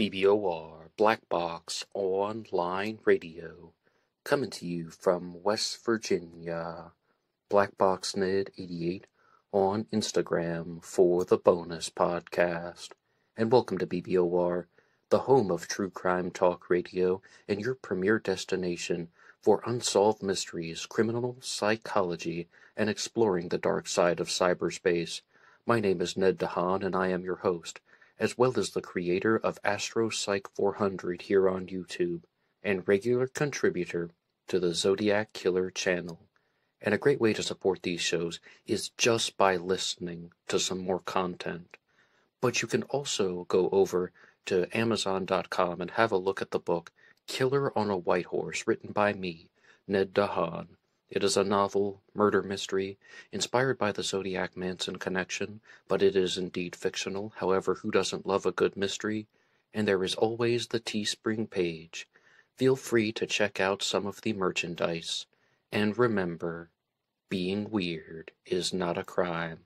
BBOR Black Box Online Radio, coming to you from West Virginia. BlackBoxNid88 on Instagram for the bonus podcast. And welcome to BBOR, the home of true crime talk radio and your premier destination for unsolved mysteries, criminal psychology, and exploring the dark side of cyberspace. My name is Ned DeHaan, and I am your host, as well as the creator of AstroPsych 400 here on YouTube, and regular contributor to the Zodiac Killer channel. And a great way to support these shows is just by listening to some more content. But you can also go over to Amazon.com and have a look at the book Killer on a White Horse, written by me, Ned DeHaan. It is a novel, murder mystery, inspired by the Zodiac Manson connection, but it is indeed fictional. However, who doesn't love a good mystery? And there is always the TeeSpring page. Feel free to check out some of the merchandise. And remember, being weird is not a crime.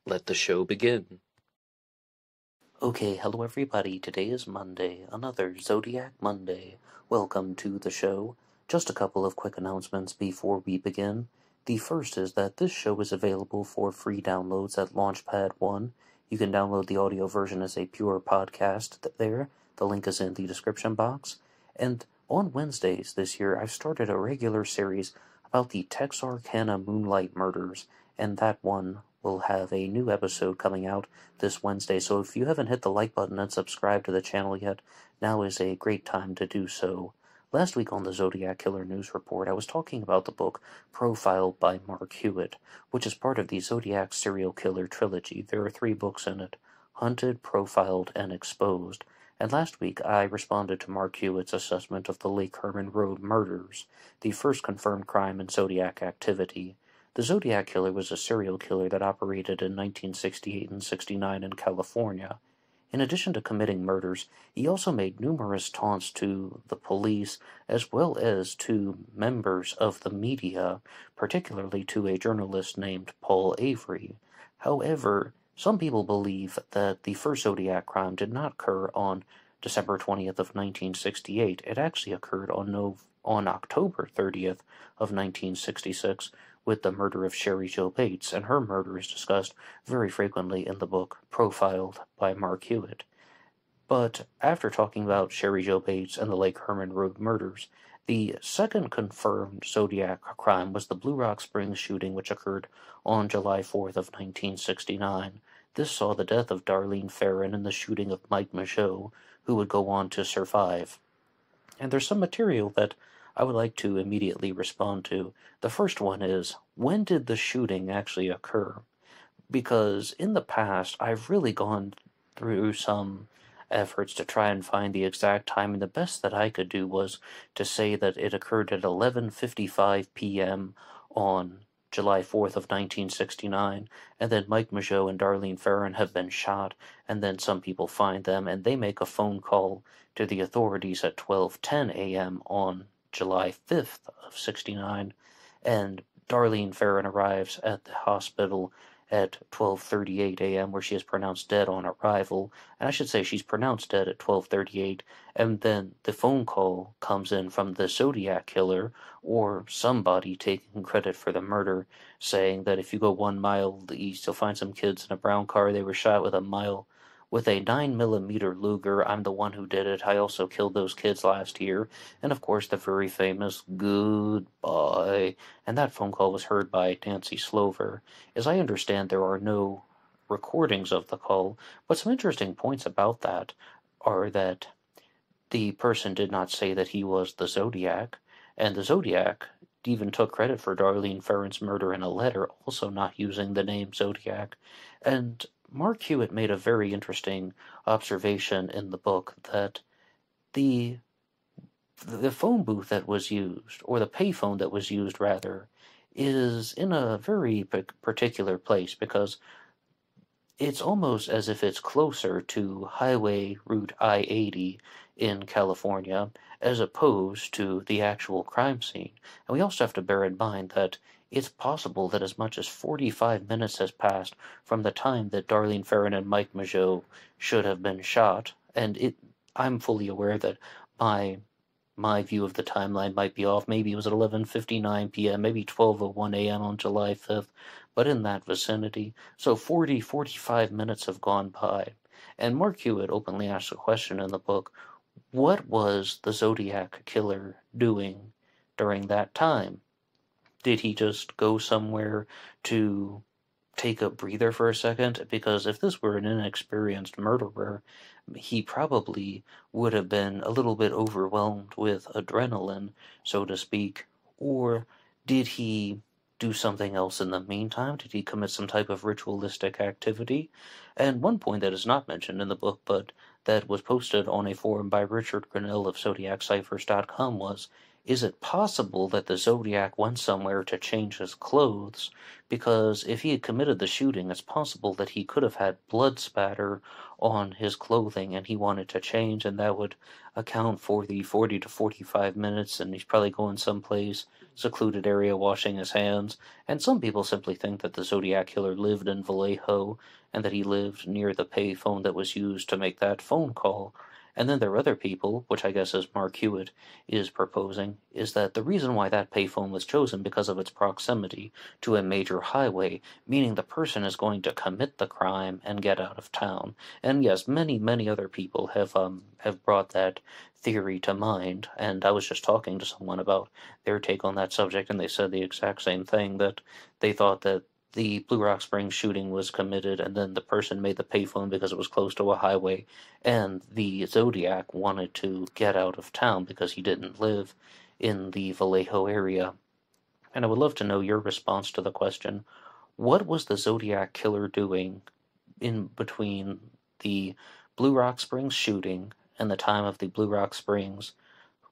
Let the show begin. Okay, hello everybody. Today is Monday, another Zodiac Monday. Welcome to the show. Just a couple of quick announcements before we begin. The first is that this show is available for free downloads at LaunchPad 1. You can download the audio version as a pure podcast there. The link is in the description box. And on Wednesdays this year, I've started a regular series about the Texarkana Moonlight Murders, and that one will have a new episode coming out this Wednesday. So if you haven't hit the like button and subscribed to the channel yet, now is a great time to do so. Last week on the Zodiac Killer News Report, I was talking about the book Profiled by Mark Hewitt, which is part of the Zodiac serial killer trilogy. There are 3 books in it: Hunted, Profiled, and Exposed. And last week, I responded to Mark Hewitt's assessment of the Lake Herman Road murders, the first confirmed crime in Zodiac activity. The Zodiac Killer was a serial killer that operated in 1968 and 69 in California. In addition to committing murders, he also made numerous taunts to the police as well as to members of the media, particularly to a journalist named Paul Avery. However, some people believe that the first Zodiac crime did not occur on December 20th of 1968. It actually occurred on October 30th of 1966 with the murder of Cherie Jo Bates, and her murder is discussed very frequently in the book Profiled by Mark Hewitt. But after talking about Cherie Jo Bates and the Lake Herman Road murders, the second confirmed Zodiac crime was the Blue Rock Springs shooting, which occurred on July 4th of 1969. This saw the death of Darlene Ferrin and the shooting of Mike Majeau, who would go on to survive. And there's some material that I would like to immediately respond to. The first one is, when did the shooting actually occur? Because in the past, I've really gone through some efforts to try and find the exact time, and the best that I could do was to say that it occurred at 11:55 p.m. on July 4th of 1969, and then Mike Majeau and Darlene Ferrin have been shot, and then some people find them, and they make a phone call to the authorities at 12:10 a.m. on July 5th of 69, and Darlene Ferrin arrives at the hospital at 12:38 a.m., where she is pronounced dead on arrival. And I should say she's pronounced dead at 12:38, and then the phone call comes in from the Zodiac Killer, or somebody taking credit for the murder, saying that if you go 1 mile east, you'll find some kids in a brown car. They were shot with a 9mm Luger. I'm the one who did it. I also killed those kids last year. And of course, the very famous goodbye. And that phone call was heard by Nancy Slover. As I understand, there are no recordings of the call, but some interesting points about that are that the person did not say that he was the Zodiac, and the Zodiac even took credit for Darlene Ferrin's murder in a letter, also not using the name Zodiac. And Mark Hewitt made a very interesting observation in the book that the phone booth that was used, or the payphone that was used rather, is in a very particular place, because it's almost as if it's closer to Highway Route I-80 in California as opposed to the actual crime scene. And we also have to bear in mind that it's possible that as much as 45 minutes has passed from the time that Darlene Ferrin and Mike Majeau should have been shot, and I'm fully aware that my view of the timeline might be off. Maybe it was at 11:59 p.m., maybe 12:01 a.m. on July 5th, but in that vicinity. So 45 minutes have gone by. And Mark Hewitt openly asks a question in the book: what was the Zodiac killer doing during that time? Did he just go somewhere to take a breather for a second? Because if this were an inexperienced murderer, he probably would have been a little bit overwhelmed with adrenaline, so to speak. Or did he do something else in the meantime? Did he commit some type of ritualistic activity? And one point that is not mentioned in the book, but that was posted on a forum by Richard Grinnell of ZodiacCiphers.com was, is it possible that the Zodiac went somewhere to change his clothes? Because if he had committed the shooting, it's possible that he could have had blood spatter on his clothing and he wanted to change, and that would account for the 40 to 45 minutes, and he's probably going someplace, secluded area, washing his hands. And some people simply think that the Zodiac killer lived in Vallejo and that he lived near the payphone that was used to make that phone call. And then there are other people, which I guess as Mark Hewitt is proposing, is that the reason why that payphone was chosen because of its proximity to a major highway, meaning the person is going to commit the crime and get out of town. And yes, many other people have brought that theory to mind, and I was just talking to someone about their take on that subject, and they said the exact same thing, that they thought that the Blue Rock Springs shooting was committed, and then the person made the payphone because it was close to a highway, and the Zodiac wanted to get out of town because he didn't live in the Vallejo area. And I would love to know your response to the question, what was the Zodiac killer doing in between the Blue Rock Springs shooting and the time of the Blue Rock Springs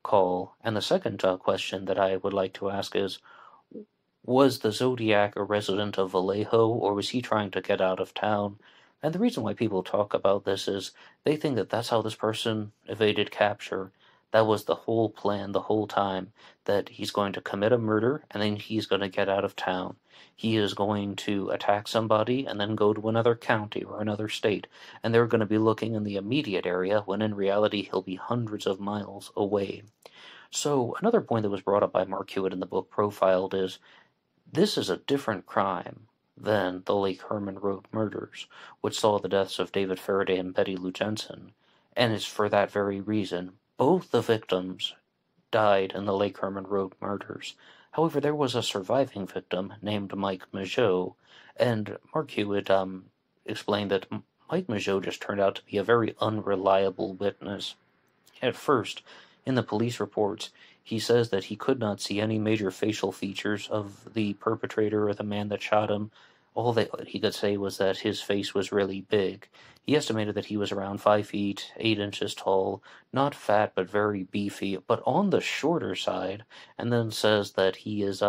call? And the second question that I would like to ask is, was the Zodiac a resident of Vallejo, or was he trying to get out of town? And the reason why people talk about this is they think that that's how this person evaded capture. That was the whole plan the whole time, that he's going to commit a murder and then he's going to get out of town. He is going to attack somebody and then go to another county or another state, and they're going to be looking in the immediate area when in reality he'll be hundreds of miles away. So another point that was brought up by Mark Hewitt in the book Profiled is, this is a different crime than the Lake Herman Road murders, which saw the deaths of David Faraday and Betty Lou Jensen, and it's for that very reason. Both the victims died in the Lake Herman Road murders. However, there was a surviving victim named Mike Majeau, and Mark Hewitt explained that Mike Majeau just turned out to be a very unreliable witness. At first, in the police reports, he says that he could not see any major facial features of the perpetrator or the man that shot him. All that he could say was that his face was really big. He estimated that he was around 5 feet, 8 inches tall, not fat but very beefy, but on the shorter side, and then says that he is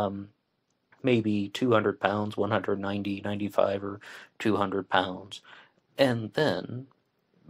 maybe 200 pounds, 190, 95, or 200 pounds. And then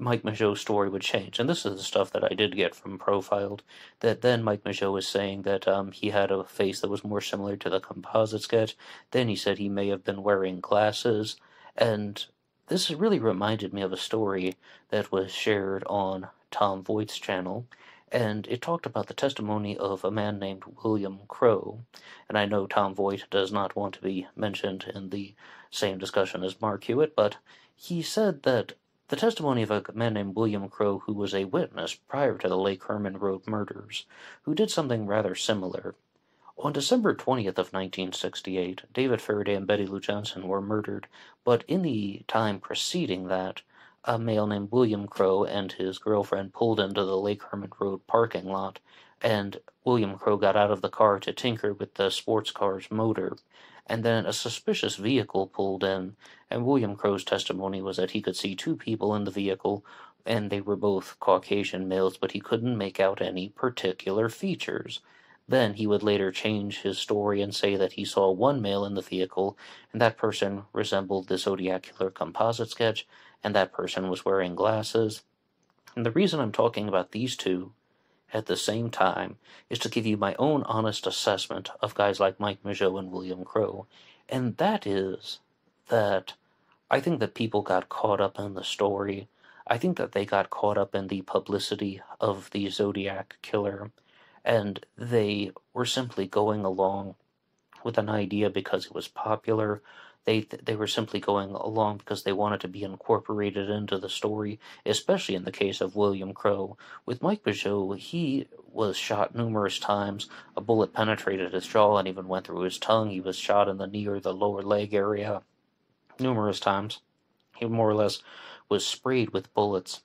Mike Majeau's story would change. And this is the stuff that I did get from Profiled, that then Mike Majeau was saying that he had a face that was more similar to the composite sketch. Then he said he may have been wearing glasses. And this really reminded me of a story that was shared on Tom Voigt's channel. And it talked about the testimony of a man named William Crowe. And I know Tom Voight does not want to be mentioned in the same discussion as Mark Hewitt, but he said that the testimony of a man named William Crowe, who was a witness prior to the Lake Herman Road murders, who did something rather similar. On December 20th of 1968, David Faraday and Betty Lou Jensen were murdered, but in the time preceding that, a male named William Crowe and his girlfriend pulled into the Lake Herman Road parking lot, and William Crowe got out of the car to tinker with the sports car's motor. And then a suspicious vehicle pulled in, and William Crowe's testimony was that he could see 2 people in the vehicle, and they were both Caucasian males, but he couldn't make out any particular features. Then he would later change his story and say that he saw 1 male in the vehicle, and that person resembled the Zodiac Killer composite sketch, and that person was wearing glasses. And the reason I'm talking about these 2 at the same time is to give you my own honest assessment of guys like Mike Majeau and William Crowe, and that is that I think that people got caught up in the story. I think that they got caught up in the publicity of the Zodiac killer, and they were simply going along with an idea because it was popular. They were simply going along because they wanted to be incorporated into the story, especially in the case of William Crowe. With Mike Majeau, he was shot numerous times. A bullet penetrated his jaw and even went through his tongue. He was shot in the knee or the lower leg area numerous times. He more or less was sprayed with bullets.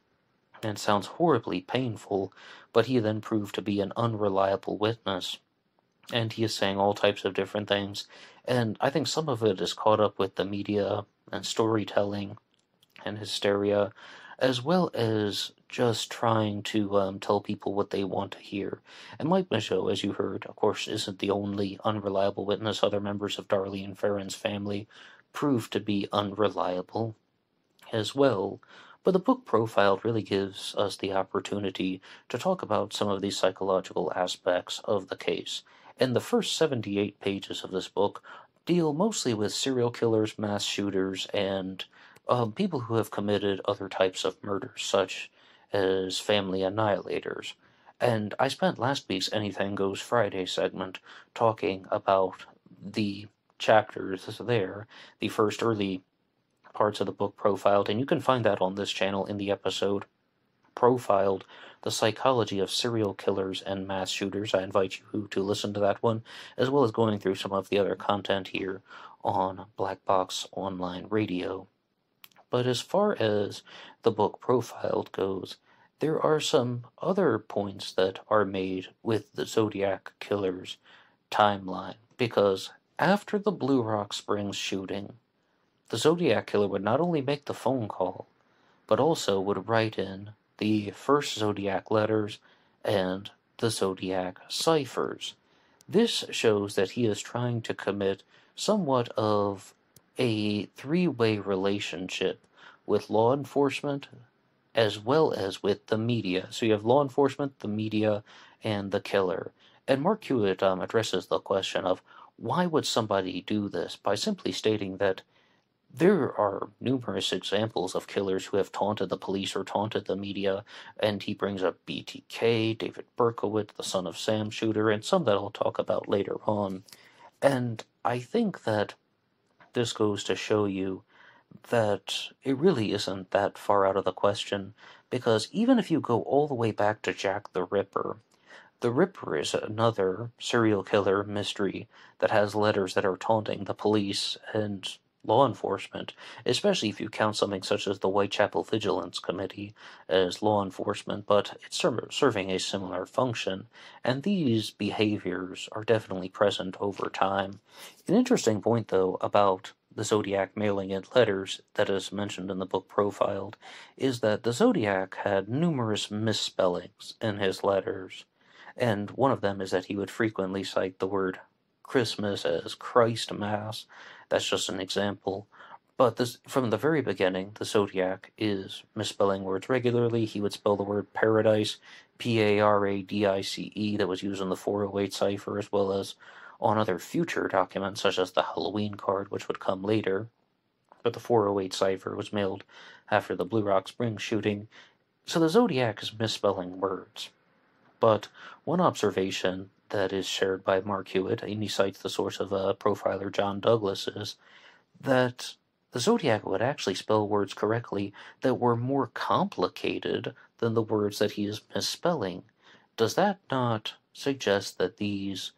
And it sounds horribly painful, but he then proved to be an unreliable witness. And he is saying all types of different things. And I think some of it is caught up with the media and storytelling and hysteria, as well as just trying to tell people what they want to hear. And Mike Majeau, as you heard, of course, isn't the only unreliable witness. Other members of Darlene Ferrin's family proved to be unreliable as well. But the book Profiled really gives us the opportunity to talk about some of these psychological aspects of the case. And the first 78 pages of this book deal mostly with serial killers, mass shooters, and people who have committed other types of murders, such as family annihilators. And I spent last week's Anything Goes Friday segment talking about the chapters there, the first early parts of the book Profiled, and you can find that on this channel in the episode Profiled, The Psychology of Serial Killers and Mass Shooters. I invite you to listen to that one, as well as going through some of the other content here on BlackBoxOnlineRadio. But as far as the book Profiled goes, there are some other points that are made with the Zodiac Killer's timeline, because after the Blue Rock Springs shooting, the Zodiac Killer would not only make the phone call, but also would write in the first Zodiac letters and the Zodiac ciphers. This shows that he is trying to commit somewhat of a three-way relationship with law enforcement as well as with the media. So you have law enforcement, the media, and the killer. And Mark Hewitt addresses the question of why would somebody do this by simply stating that there are numerous examples of killers who have taunted the police or taunted the media, and he brings up BTK, David Berkowitz, the son of Sam shooter, and some that I'll talk about later on. And I think that this goes to show you that it really isn't that far out of the question, because even if you go all the way back to Jack the Ripper is another serial killer mystery that has letters that are taunting the police and law enforcement, especially if you count something such as the Whitechapel Vigilance Committee as law enforcement, but it's serving a similar function, and these behaviors are definitely present over time. An interesting point, though, about the Zodiac mailing in letters that is mentioned in the book Profiled is that the Zodiac had numerous misspellings in his letters, and one of them is that he would frequently cite the word Christmas as Christ Mass. That's just an example. But from the very beginning, the Zodiac is misspelling words regularly. He would spell the word paradise, Paradice, that was used in the 408 cipher, as well as on other future documents, such as the Halloween card, which would come later. But the 408 cipher was mailed after the Blue Rock Springs shooting. So the Zodiac is misspelling words. But one observation that is shared by Mark Hewitt, and he cites the source of profiler John Douglas, is that the Zodiac would actually spell words correctly that were more complicated than the words that he is misspelling. Does that not suggest that these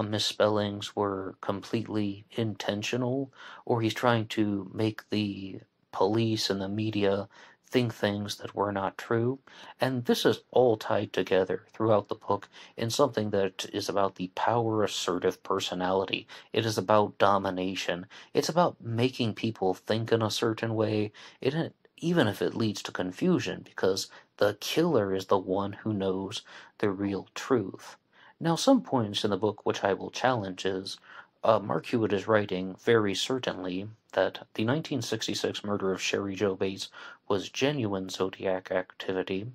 misspellings were completely intentional, or he's trying to make the police and the media think things that were not true? And this is all tied together throughout the book in something that is about the power assertive personality. It is about domination. It's about making people think in a certain way, even if it leads to confusion, because the killer is the one who knows the real truth. Now, some points in the book which I will challenge is Mark Hewitt is writing very certainly that the 1966 murder of Cherie Jo Bates was genuine Zodiac activity,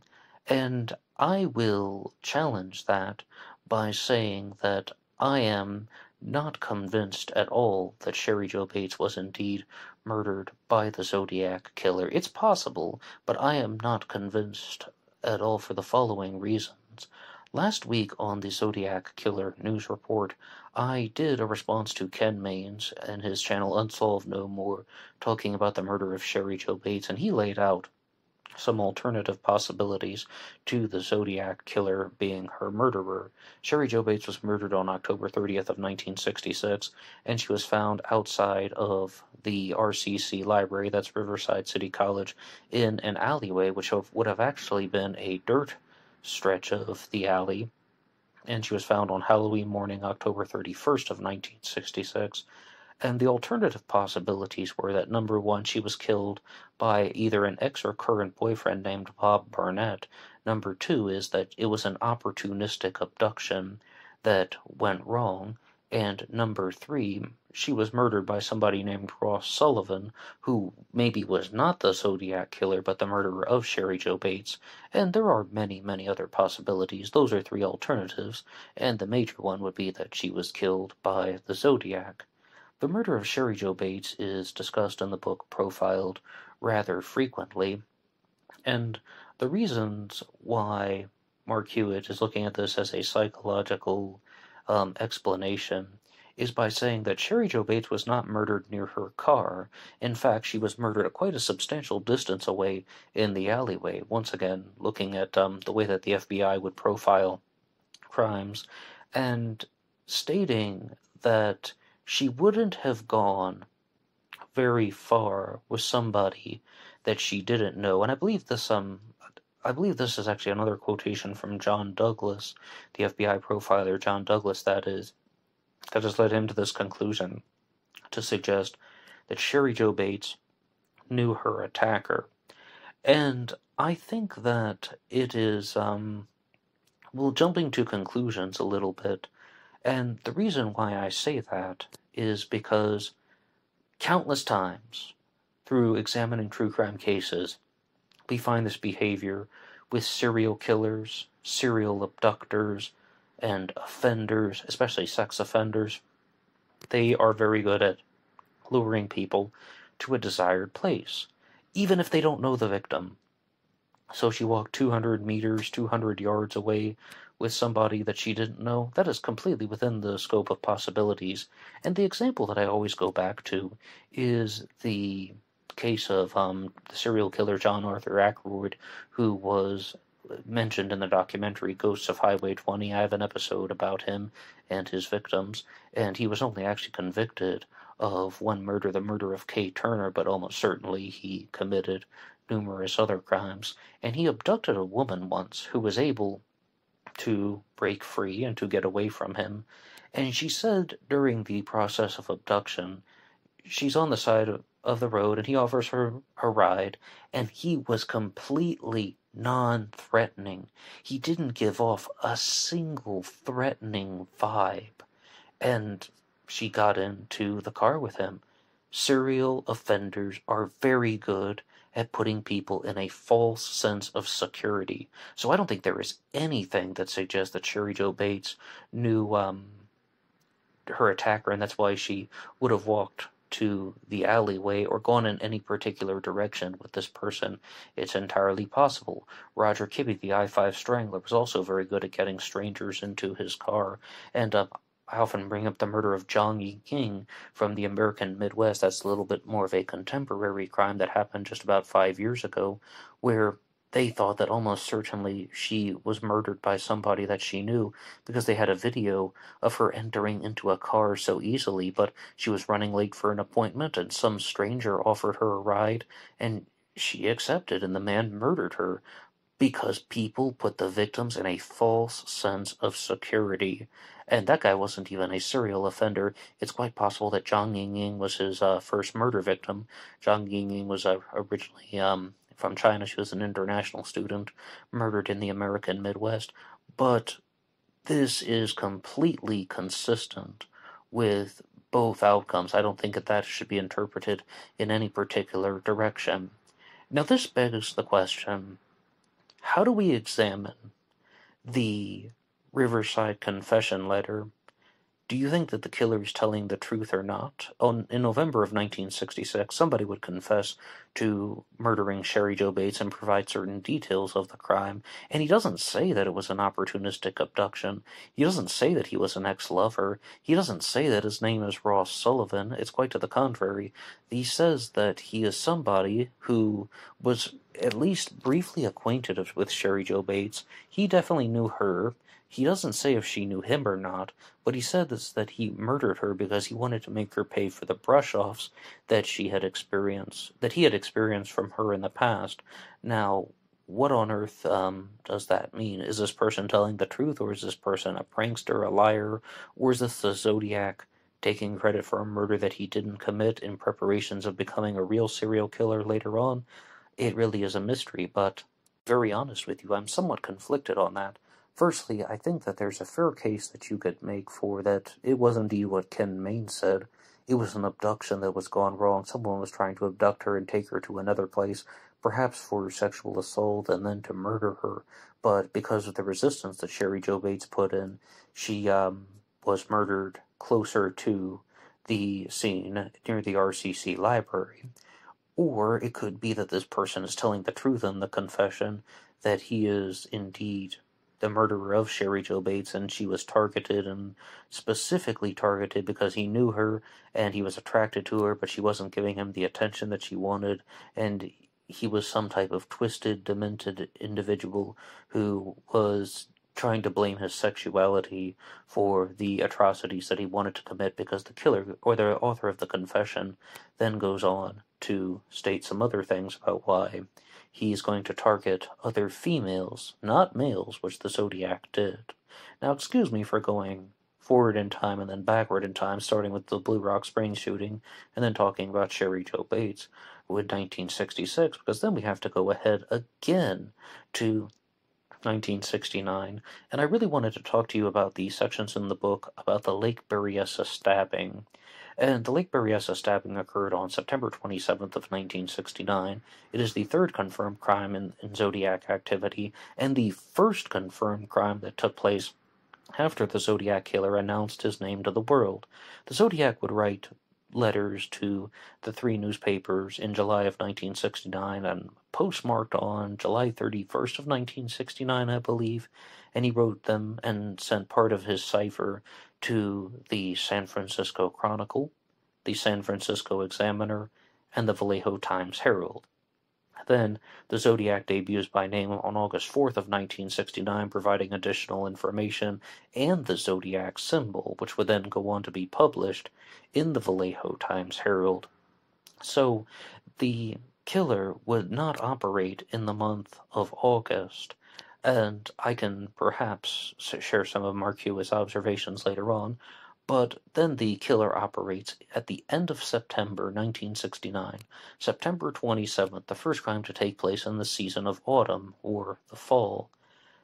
and I will challenge that by saying that I am not convinced at all that Cherie Jo Bates was indeed murdered by the Zodiac killer. It's possible, but I am not convinced at all for the following reasons. Last week on the Zodiac Killer News Report, I did a response to Ken Maines and his channel Unsolved No More, talking about the murder of Cherie Jo Bates, and he laid out some alternative possibilities to the Zodiac killer being her murderer. Cherie Jo Bates was murdered on October 30th of 1966, and she was found outside of the RCC library, that's Riverside City College, in an alleyway, which would have actually been a dirt stretch of the alley, and she was found on Halloween morning, October 31st of 1966. And the alternative possibilities were that, number one, she was killed by either an ex or current boyfriend named Bob Barnett. Number two is that it was an opportunistic abduction that went wrong. And number three, she was murdered by somebody named Ross Sullivan, who maybe was not the Zodiac killer, but the murderer of Cherie Jo Bates. And there are many, many other possibilities. Those are three alternatives, and the major one would be that she was killed by the Zodiac. The murder of Cherie Jo Bates is discussed in the book Profiled rather frequently, and the reasons why Mark Hewitt is looking at this as a psychological explanation is by saying that Cherie Jo Bates was not murdered near her car. In fact, she was murdered at quite a substantial distance away in the alleyway. Once again, looking at the way that the FBI would profile crimes, and stating that she wouldn't have gone very far with somebody that she didn't know. And I believe this is actually another quotation from John Douglas, the FBI profiler John Douglas, that has led him to this conclusion, to suggest that Cherie Jo Bates knew her attacker. And I think that it is, jumping to conclusions a little bit. And the reason why I say that is because countless times through examining true crime cases, we find this behavior with serial killers, serial abductors, and offenders, especially sex offenders. They are very good at luring people to a desired place, even if they don't know the victim. So she walked 200 meters, 200 yards away with somebody that she didn't know. That is completely within the scope of possibilities. And the example that I always go back to is the case of the serial killer John Arthur Ackroyd, who was mentioned in the documentary Ghosts of Highway 20. I have an episode about him and his victims, and he was only actually convicted of one murder, the murder of Kay Turner, but almost certainly he committed numerous other crimes. And he abducted a woman once who was able to break free and to get away from him. And she said during the process of abduction, she's on the side of the road and he offers her a ride, and he was completely non-threatening. He didn't give off a single threatening vibe. And she got into the car with him. Serial offenders are very good at putting people in a false sense of security. So I don't think there is anything that suggests that Cherie Jo Bates knew her attacker, and that's why she would have walked to the alleyway or gone in any particular direction with this person. It's entirely possible. Roger Kibbe, the I-5 Strangler, was also very good at getting strangers into his car, and I often bring up the murder of Zhang Ying from the American Midwest. That's a little bit more of a contemporary crime that happened just about 5 years ago, where they thought that almost certainly she was murdered by somebody that she knew because they had a video of her entering into a car so easily, but she was running late for an appointment and some stranger offered her a ride and she accepted, and the man murdered her because people put the victims in a false sense of security. And that guy wasn't even a serial offender. It's quite possible that Zhang Ying was his first murder victim. Zhang Ying was originally from China. She was an international student, murdered in the American Midwest. But this is completely consistent with both outcomes. I don't think that should be interpreted in any particular direction. Now this begs the question, how do we examine the Riverside confession letter do you think that the killer is telling the truth or not? In November of 1966, somebody would confess to murdering Cherie Jo Bates and provide certain details of the crime, and he doesn't say that it was an opportunistic abduction. He doesn't say that he was an ex-lover. He doesn't say that his name is Ross Sullivan. It's quite to the contrary. He says that he is somebody who was at least briefly acquainted with Cherie Jo Bates. He definitely knew her. He doesn't say if she knew him or not, but he said that he murdered her because he wanted to make her pay for the brush-offs that he had experienced from her in the past. Now, what on earth does that mean? Is this person telling the truth, or is this person a prankster, a liar, or is this the Zodiac taking credit for a murder that he didn't commit in preparations of becoming a real serial killer later on? It really is a mystery, but very honest with you, I'm somewhat conflicted on that. Firstly, I think that there's a fair case that you could make for that it was indeed what Ken Main said. It was an abduction that was gone wrong. Someone was trying to abduct her and take her to another place, perhaps for sexual assault and then to murder her. But because of the resistance that Cherie Jo Bates put in, she was murdered closer to the scene near the RCC library. Or it could be that this person is telling the truth in the confession, that he is indeed the murderer of Cherie Jo Bates, and she was targeted, and specifically targeted because he knew her, and he was attracted to her, but she wasn't giving him the attention that she wanted, and he was some type of twisted, demented individual who was trying to blame his sexuality for the atrocities that he wanted to commit, because the killer, or the author of the confession, then goes on to state some other things about why he's going to target other females, not males, which the Zodiac did. Now, excuse me for going forward in time and then backward in time, starting with the Blue Rock Springs shooting, and then talking about Cherie Jo Bates with 1966, because then we have to go ahead again to 1969, and I really wanted to talk to you about the sections in the book about the Lake Berryessa stabbing. And the Lake Berryessa stabbing occurred on September 27th of 1969. It is the third confirmed crime in Zodiac activity, and the first confirmed crime that took place after the Zodiac killer announced his name to the world. The Zodiac would write letters to the three newspapers in July of 1969 and postmarked on July 31st of 1969, I believe, and he wrote them and sent part of his cipher to the San Francisco Chronicle, the San Francisco Examiner, and the Vallejo Times-Herald. Then, the Zodiac debuts by name on August 4th of 1969, providing additional information and the Zodiac symbol, which would then go on to be published in the Vallejo Times-Herald. So, the killer would not operate in the month of August, and I can perhaps share some of Mark Hewitt's observations later on, but then the killer operates at the end of September 1969, September 27th, the first crime to take place in the season of autumn, or the fall.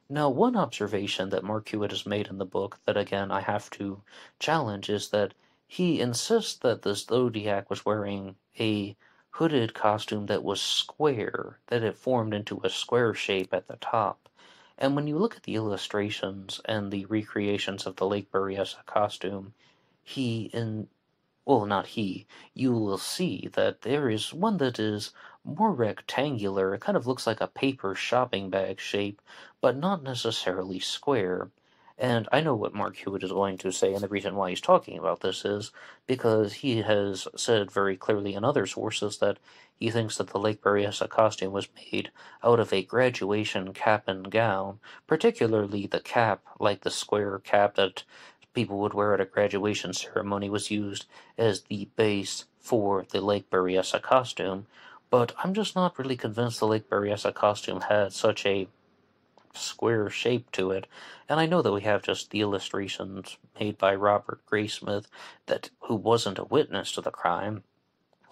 Now, one observation that Mark Hewitt has made in the book that, again, I have to challenge is that he insists that the Zodiac was wearing a hooded costume that was square, that it formed into a square shape at the top. And when you look at the illustrations and the recreations of the Lake Berryessa costume, you will see that there is one that is more rectangular. It kind of looks like a paper shopping bag shape, but not necessarily square. And I know what Mark Hewitt is going to say, and the reason why he's talking about this is because he has said very clearly in other sources that he thinks that the Lake Berryessa costume was made out of a graduation cap and gown, particularly the cap, like the square cap that people would wear at a graduation ceremony, was used as the base for the Lake Berryessa costume. But I'm just not really convinced the Lake Berryessa costume had such a square shape to it, and I know that we have just the illustrations made by Robert Graysmith, who wasn't a witness to the crime,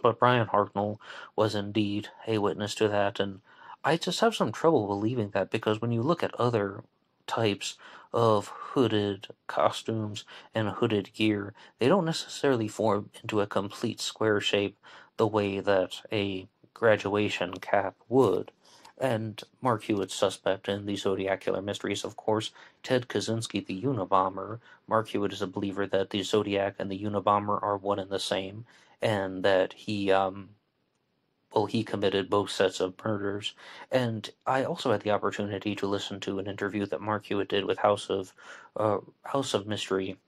but Brian Hartnell was indeed a witness to that, and I just have some trouble believing that, because when you look at other types of hooded costumes and hooded gear, they don't necessarily form into a complete square shape the way that a graduation cap would. And Mark Hewitt's suspect in the Zodiac Killer mysteries, of course, Ted Kaczynski, the Unabomber. Mark Hewitt is a believer that the Zodiac and the Unabomber are one and the same, and that he committed both sets of murders. And I also had the opportunity to listen to an interview that Mark Hewitt did with House of Mystery,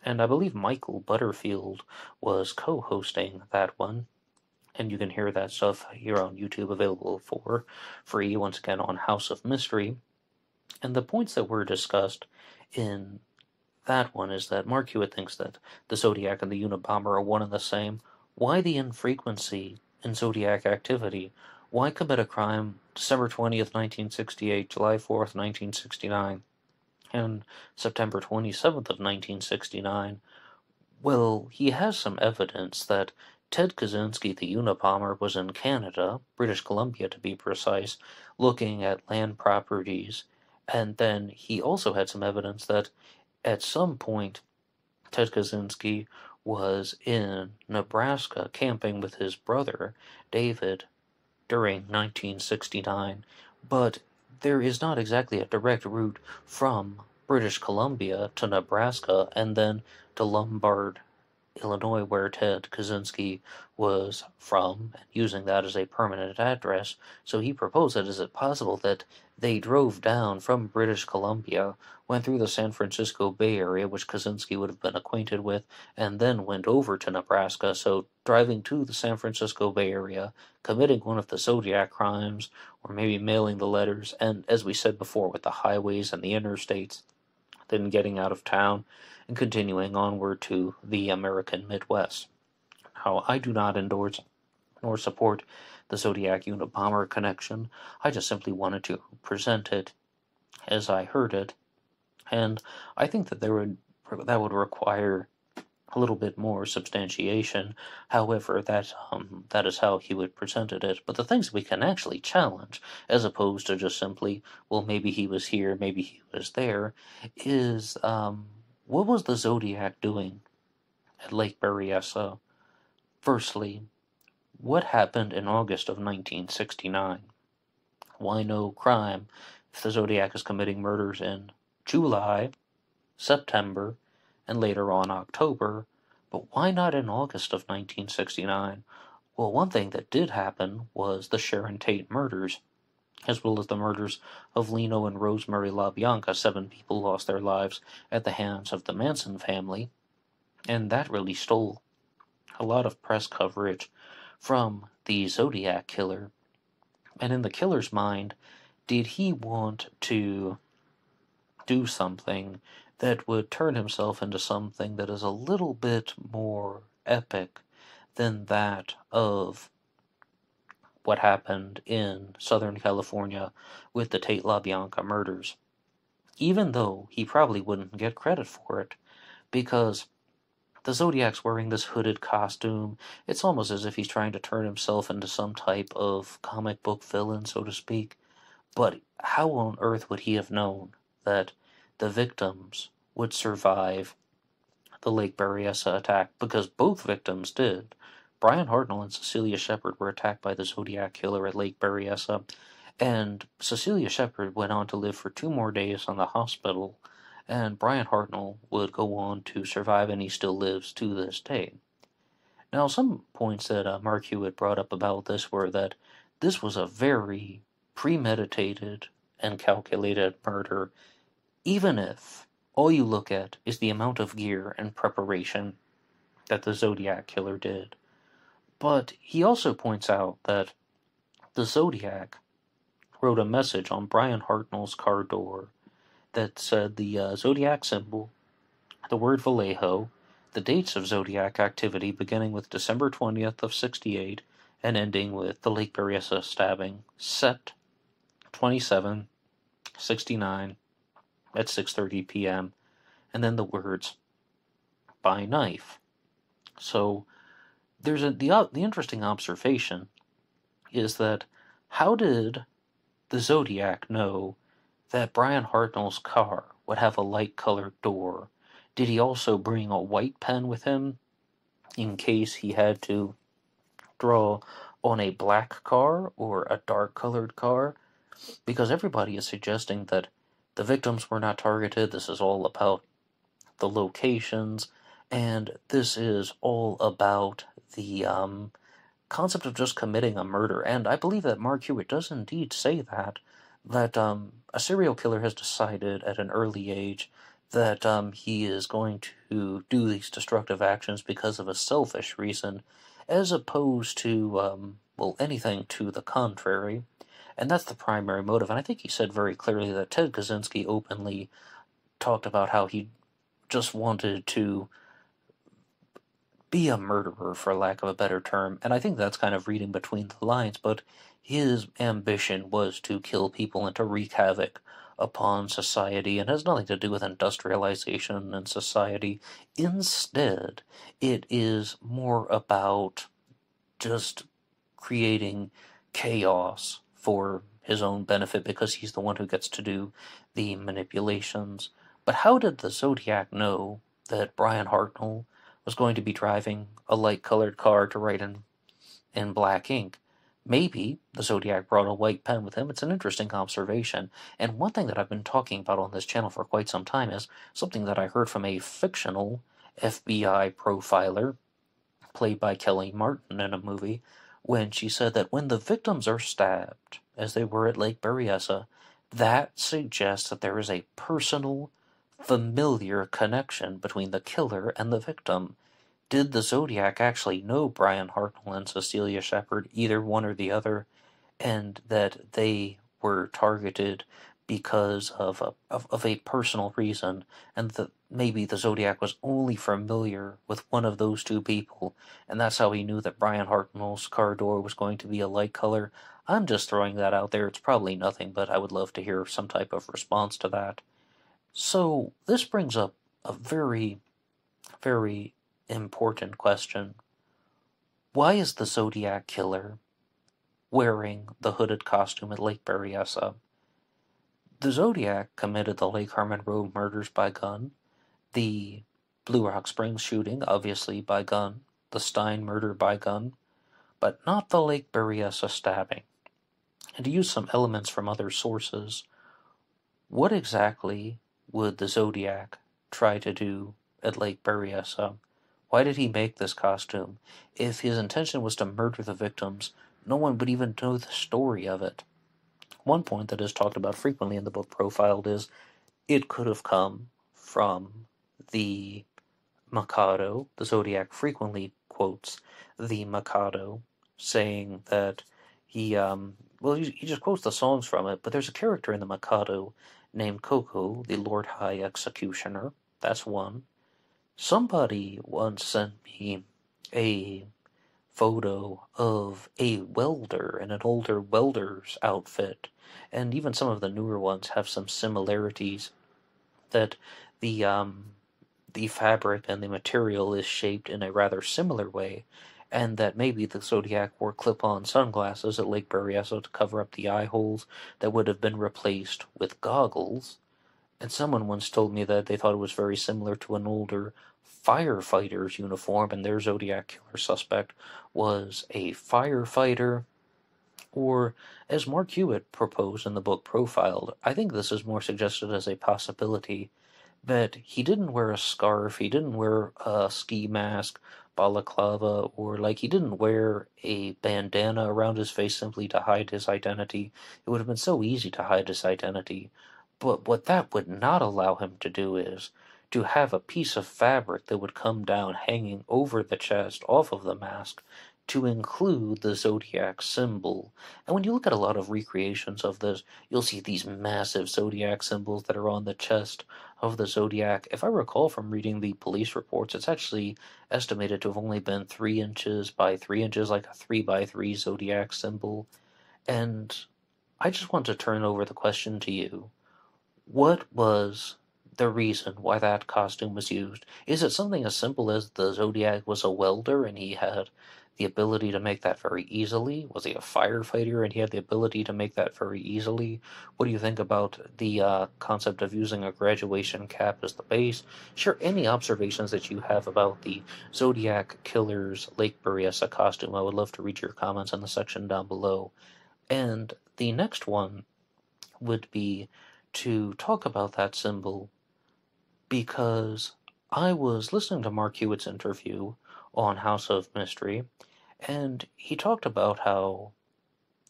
and I believe Michael Butterfield was co-hosting that one. And you can hear that stuff here on YouTube, available for free, once again, on House of Mystery. And the points that were discussed in that one is that Mark Hewitt thinks that the Zodiac and the Unabomber are one and the same. Why the infrequency in Zodiac activity? Why commit a crime December 20th, 1968, July 4th, 1969, and September 27th of 1969? Well, he has some evidence that Ted Kaczynski, the Unabomber, was in Canada, British Columbia to be precise, looking at land properties, and then he also had some evidence that at some point Ted Kaczynski was in Nebraska camping with his brother, David, during 1969, but there is not exactly a direct route from British Columbia to Nebraska and then to Lombard, Illinois, where Ted Kaczynski was from, and using that as a permanent address. So he proposed that, is it possible that they drove down from British Columbia, went through the San Francisco Bay Area, which Kaczynski would have been acquainted with, and then went over to Nebraska, so driving to the San Francisco Bay Area, committing one of the Zodiac crimes, or maybe mailing the letters, and as we said before, with the highways and the interstates, then getting out of town and continuing onward to the American Midwest. Now, I do not endorse nor support the Zodiac Unabomber connection. I just simply wanted to present it as I heard it, and I think that that would require a little bit more substantiation. However, that is how he would presented it. But the things we can actually challenge, as opposed to just simply, well, maybe he was here, maybe he was there, is what was the Zodiac doing at Lake Berryessa? Firstly, what happened in August of 1969? Why no crime if the Zodiac is committing murders in July, September, and later on October, but why not in August of 1969? Well, one thing that did happen was the Sharon Tate murders, as well as the murders of Leno and Rosemary LaBianca. 7 people lost their lives at the hands of the Manson family, and that really stole a lot of press coverage from the Zodiac killer. And in the killer's mind, did he want to do something that would turn himself into something that is a little bit more epic than that of what happened in Southern California with the Tate LaBianca murders? Even though he probably wouldn't get credit for it, because the Zodiac's wearing this hooded costume. It's almost as if he's trying to turn himself into some type of comic book villain, so to speak. But how on earth would he have known that the victims would survive the Lake Berryessa attack? Because both victims did. Brian Hartnell and Cecilia Shepard were attacked by the Zodiac killer at Lake Berryessa, and Cecilia Shepard went on to live for 2 more days in the hospital, and Brian Hartnell would go on to survive, and he still lives to this day. Now, some points that Mark Hewitt brought up about this were that this was a very premeditated and calculated murder, even if all you look at is the amount of gear and preparation that the Zodiac killer did. But he also points out that the Zodiac wrote a message on Brian Hartnell's car door that said the Zodiac symbol, the word Vallejo, the dates of Zodiac activity beginning with December 20th of 68 and ending with the Lake Berryessa stabbing, set 27/69 at 6:30 p.m., and then the words, by knife. So there's the interesting observation is that how did the Zodiac know that Brian Hartnell's car would have a light-colored door? Did he also bring a white pen with him in case he had to draw on a black car or a dark-colored car, because everybody is suggesting that the victims were not targeted. This is all about the locations, and this is all about the concept of just committing a murder. And I believe that Mark Hewitt does indeed say that a serial killer has decided at an early age that he is going to do these destructive actions because of a selfish reason, as opposed to, well, anything to the contrary. And that's the primary motive. And I think he said very clearly that Ted Kaczynski openly talked about how he just wanted to be a murderer, for lack of a better term. And I think that's kind of reading between the lines, but his ambition was to kill people and to wreak havoc upon society, and has nothing to do with industrialization and society. Instead, it is more about just creating chaos for his own benefit, because he's the one who gets to do the manipulations. But how did the Zodiac know that Brian Hartnell was going to be driving a light-colored car to write in black ink? Maybe the Zodiac brought a white pen with him. It's an interesting observation. And one thing that I've been talking about on this channel for quite some time is something that I heard from a fictional FBI profiler, played by Kelly Martin in a movie, when she said that when the victims are stabbed, as they were at Lake Berryessa, that suggests that there is a personal, familiar connection between the killer and the victim. Did the Zodiac actually know Brian Hartnell and Cecilia Shepard, either one or the other, and that they were targeted because of a personal reason, and that maybe the Zodiac was only familiar with one of those two people, and that's how he knew that Brian Hartnell's car door was going to be a light color? I'm just throwing that out there. It's probably nothing, but I would love to hear some type of response to that. So this brings up a very, very important question. Why is the Zodiac killer wearing the hooded costume at Lake Berryessa? The Zodiac committed the Lake Herman Road murders by gun, the Blue Rock Springs shooting, obviously by gun, the Stein murder by gun, but not the Lake Berryessa stabbing. And to use some elements from other sources, what exactly would the Zodiac try to do at Lake Berryessa? Why did he make this costume? If his intention was to murder the victims, no one would even know the story of it. One point that is talked about frequently in the book Profiled is it could have come from the Mikado. The Zodiac frequently quotes the Mikado, saying that he just quotes the songs from it, but there's a character in the Mikado named Coco, the Lord High Executioner. That's one. Somebody once sent me a photo of a welder in an older welder's outfit, and even some of the newer ones have some similarities, that the fabric and the material is shaped in a rather similar way, and that maybe the Zodiac wore clip-on sunglasses at Lake Berryessa to cover up the eye holes that would have been replaced with goggles. And someone once told me that they thought it was very similar to an older firefighter's uniform, and their Zodiac killer suspect was a firefighter. Or, as Mark Hewitt proposed in the book Profiled, I think this is more suggested as a possibility, that he didn't wear a scarf, he didn't wear a ski mask, balaclava, or he didn't wear a bandana around his face simply to hide his identity. It would have been so easy to hide his identity. But what that would not allow him to do is to have a piece of fabric that would come down hanging over the chest off of the mask to include the Zodiac symbol. And when you look at a lot of recreations of this, you'll see these massive Zodiac symbols that are on the chest of the Zodiac. If I recall from reading the police reports, it's actually estimated to have only been 3 inches by 3 inches, like a 3 by 3 Zodiac symbol. And I just want to turn over the question to you. What was the reason why that costume was used? Is it something as simple as the Zodiac was a welder and he had the ability to make that very easily? Was he a firefighter and he had the ability to make that very easily? What do you think about the concept of using a graduation cap as the base? Share any observations that you have about the Zodiac Killer's Lake Berryessa costume. I would love to read your comments in the section down below. And the next one would be to talk about that symbol, because I was listening to Mark Hewitt's interview on House of Mystery, and he talked about how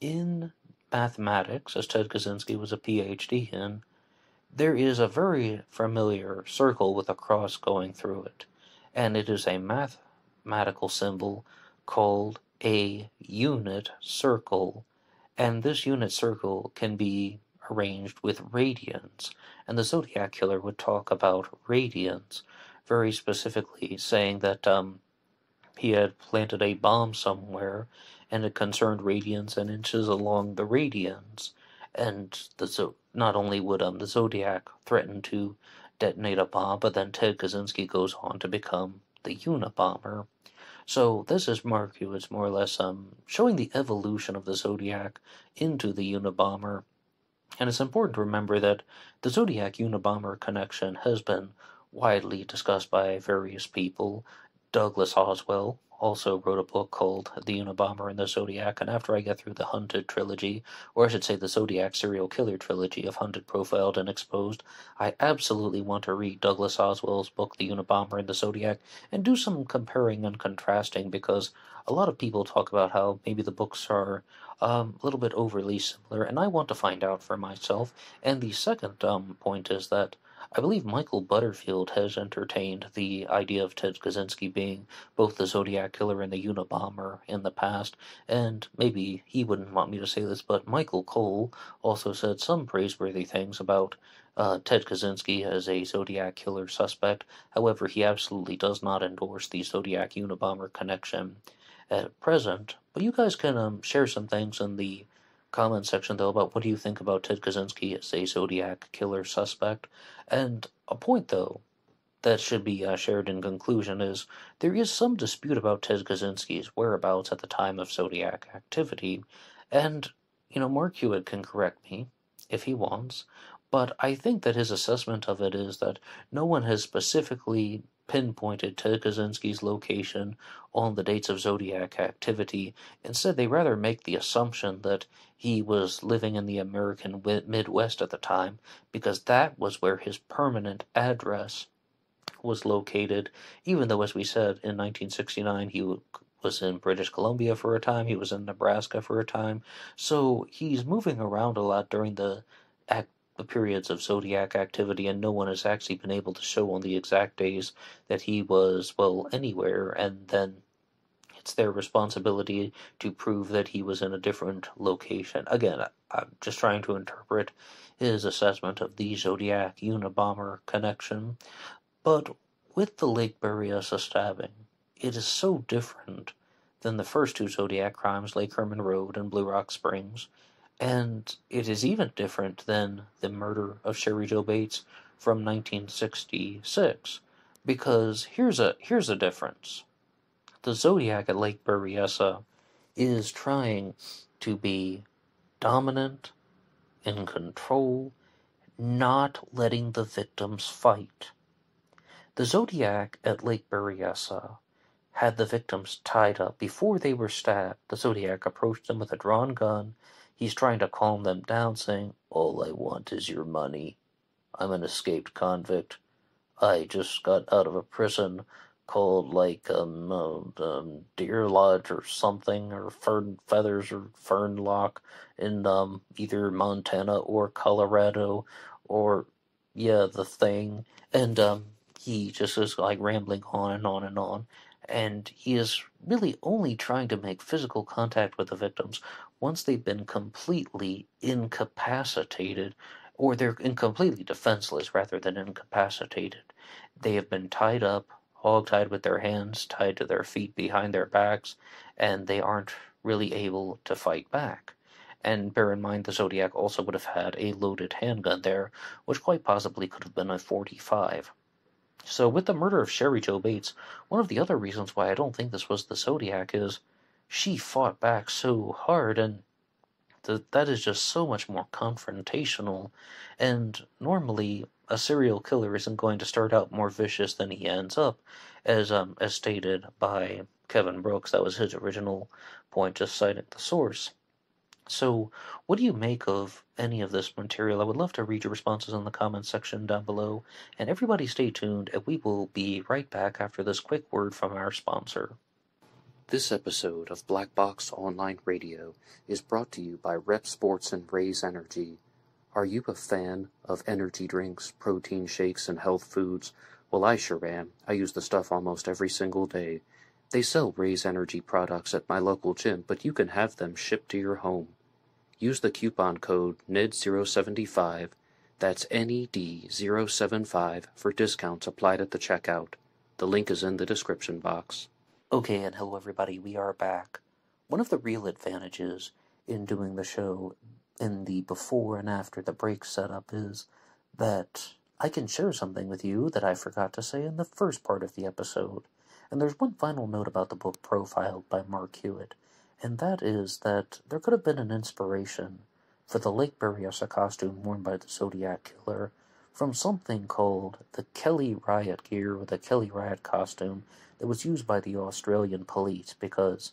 in mathematics, as Ted Kaczynski was a PhD in, there is a very familiar circle with a cross going through it, and it is a mathematical symbol called a unit circle, and this unit circle can be arranged with radians, and the Zodiac Killer would talk about radians, very specifically saying that he had planted a bomb somewhere, and it concerned radians and inches along the radians, and not only would the Zodiac threaten to detonate a bomb, but then Ted Kaczynski goes on to become the Unabomber. So this is Mark Hewitt's more or less showing the evolution of the Zodiac into the Unabomber. And it's important to remember that the Zodiac Unabomber connection has been widely discussed by various people. Douglas Oswell also wrote a book called The Unabomber and the Zodiac, and after I get through the Hunted trilogy, or I should say the Zodiac serial killer trilogy of Hunted, Profiled, and Exposed, I absolutely want to read Douglas Oswell's book The Unabomber and the Zodiac and do some comparing and contrasting, because a lot of people talk about how maybe the books are a little bit overly similar, and I want to find out for myself. And the second point is that I believe Michael Butterfield has entertained the idea of Ted Kaczynski being both the Zodiac Killer and the Unabomber in the past, and maybe he wouldn't want me to say this, but Michael Cole also said some praiseworthy things about Ted Kaczynski as a Zodiac Killer suspect. However, he absolutely does not endorse the Zodiac Unabomber connection at present. But you guys can share some things in the comment section, though, about what do you think about Ted Kaczynski as a Zodiac Killer suspect. And a point, though, that should be shared in conclusion is there is some dispute about Ted Kaczynski's whereabouts at the time of Zodiac activity, and, Mark Hewitt can correct me if he wants, but I think that his assessment of it is that no one has specifically pinpointed Ted Kaczynski's location on the dates of Zodiac activity. Instead, they rather make the assumption that he was living in the American Midwest at the time, because that was where his permanent address was located, even though, as we said, in 1969 he was in British Columbia for a time, he was in Nebraska for a time, so he's moving around a lot during the periods of Zodiac activity, and no one has actually been able to show on the exact days that he was, anywhere, and then it's their responsibility to prove that he was in a different location. Again, I'm just trying to interpret his assessment of the Zodiac Unabomber connection. But with the Lake Berryessa stabbing, it is so different than the first two Zodiac crimes, Lake Herman Road and Blue Rock Springs, and it is even different than the murder of Cherie Jo Bates from 1966, because here's a difference. The Zodiac at Lake Berryessa is trying to be dominant, in control, not letting the victims fight. The Zodiac at Lake Berryessa had the victims tied up before they were stabbed. The Zodiac approached them with a drawn gun. He's trying to calm them down, saying, "All I want is your money. I'm an escaped convict. I just got out of a prison called, Deer Lodge or something, or Fern Feathers or Fern Lock in, either Montana or Colorado, or, the thing." And, he just is, rambling on and on and on. And he is really only trying to make physical contact with the victims once they've been completely incapacitated, or they're completely defenseless rather than incapacitated. They have been tied up, hog-tied with their hands tied to their feet behind their backs, and they aren't really able to fight back. And bear in mind, the Zodiac also would have had a loaded handgun there, which quite possibly could have been a .45. So with the murder of Cherie Jo Bates, one of the other reasons why I don't think this was the Zodiac is she fought back so hard, and that is just so much more confrontational. And normally, a serial killer isn't going to start out more vicious than he ends up, as stated by Kevin Brooks. That was his original point, just citing the source. So, what do you make of any of this material? I would love to read your responses in the comments section down below. And everybody stay tuned, and we will be right back after this quick word from our sponsor. This episode of Black Box Online Radio is brought to you by Rep Sports and Raze Energy. Are you a fan of energy drinks, protein shakes, and health foods? Well, I sure am. I use the stuff almost every single day. They sell Raze Energy products at my local gym, but you can have them shipped to your home. Use the coupon code NED075, that's NED075, for discounts applied at the checkout. The link is in the description box. Okay, and hello everybody, we are back. One of the real advantages in doing the show in the before and after the break setup is that I can share something with you that I forgot to say in the first part of the episode. And there's one final note about the book Profiled by Mark Hewitt, and that is that there could have been an inspiration for the Lake Berryessa costume worn by the Zodiac killer from something called the Kelly Riot gear, or the Kelly Riot costume, that was used by the Australian police, because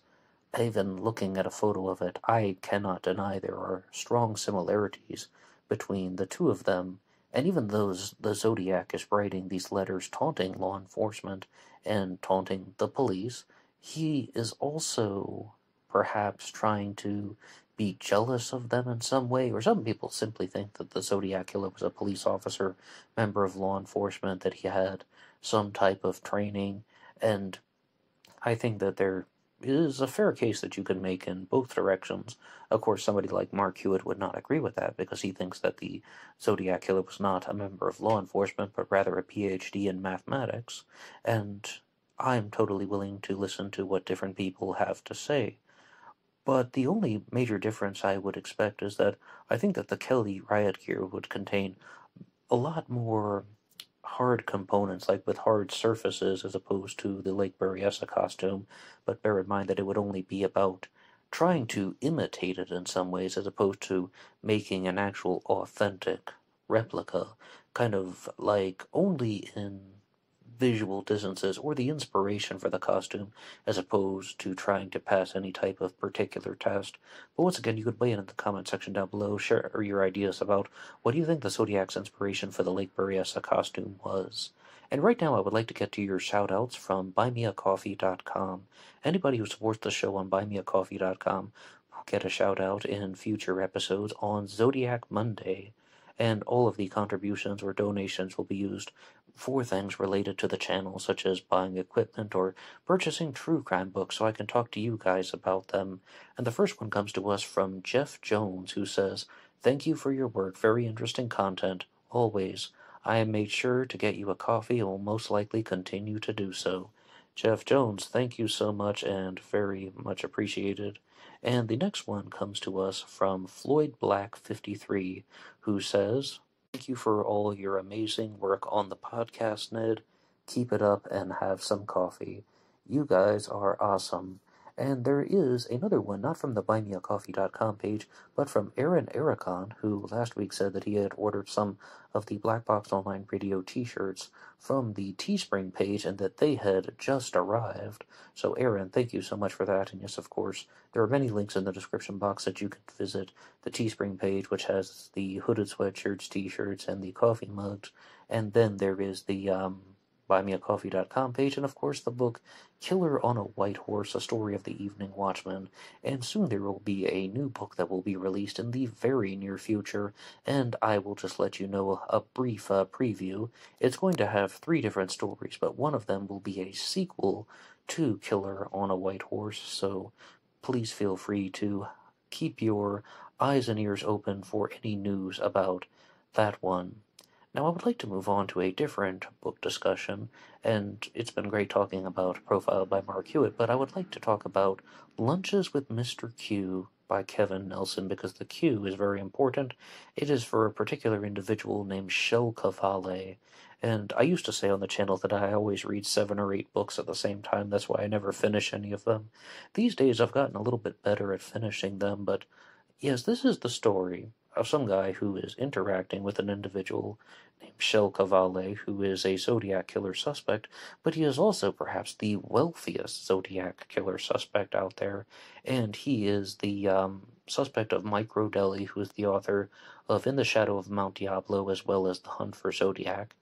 even looking at a photo of it, I cannot deny there are strong similarities between the two of them. And even though the Zodiac is writing these letters taunting law enforcement and taunting the police, he is also perhaps trying to be jealous of them in some way, or some people simply think that the Zodiac killer was a police officer, member of law enforcement, that he had some type of training, and I think that there is a fair case that you can make in both directions. Of course, somebody like Mark Hewitt would not agree with that, because he thinks that the Zodiac killer was not a member of law enforcement, but rather a PhD in mathematics, and I'm totally willing to listen to what different people have to say. But the only major difference I would expect is that I think that the Kelly riot gear would contain a lot more hard components, like with hard surfaces, as opposed to the Lake Berryessa costume, but bear in mind that it would only be about trying to imitate it in some ways, as opposed to making an actual authentic replica, kind of like only in visual distances, or the inspiration for the costume, as opposed to trying to pass any type of particular test. But once again, you could weigh in the comment section down below, share your ideas about what do you think the Zodiac's inspiration for the Lake Berryessa costume was. And right now I would like to get to your shout-outs from BuyMeACoffee.com. Anybody who supports the show on BuyMeACoffee.com will get a shout-out in future episodes on Zodiac Monday, and all of the contributions or donations will be used for things related to the channel, such as buying equipment or purchasing true crime books, so I can talk to you guys about them. And the first one comes to us from Jeff Jones, who says, "Thank you for your work, very interesting content, always. I have made sure to get you a coffee and will most likely continue to do so." Jeff Jones, thank you so much, and very much appreciated. And the next one comes to us from Floyd Black 53, who says, "Thank you for all your amazing work on the podcast, Ned. Keep it up and have some coffee. You guys are awesome." And there is another one, not from the BuyMeACoffee.com page, but from Aaron Aricon, who last week said that he had ordered some of the Black Box Online Radio t-shirts from the Teespring page and that they had just arrived. So Aaron, thank you so much for that. And yes, of course, there are many links in the description box that you can visit. The Teespring page, which has the hooded sweatshirts, t-shirts, and the coffee mugs. And then there is the BuyMeACoffee.com page, and of course the book Killer on a White Horse, A Story of the Evening Watchman. And soon there will be a new book that will be released in the very near future, and I will just let you know a brief preview. It's going to have 3 different stories, but one of them will be a sequel to Killer on a White Horse, so please feel free to keep your eyes and ears open for any news about that one. Now, I would like to move on to a different book discussion, and it's been great talking about Profiled by Mark Hewitt, but I would like to talk about Lunches with Mr. Q by Kevin Nelson, because the Q is very important. It is for a particular individual named Shelkavale. And I used to say on the channel that I always read 7 or 8 books at the same time. That's why I never finish any of them. These days I've gotten a little bit better at finishing them, but yes, this is the story of some guy who is interacting with an individual named Shelkavale, who is a Zodiac killer suspect, but he is also perhaps the wealthiest Zodiac killer suspect out there, and he is the suspect of Mike Rodelli, who is the author of In the Shadow of Mount Diablo, as well as The Hunt for Zodiac.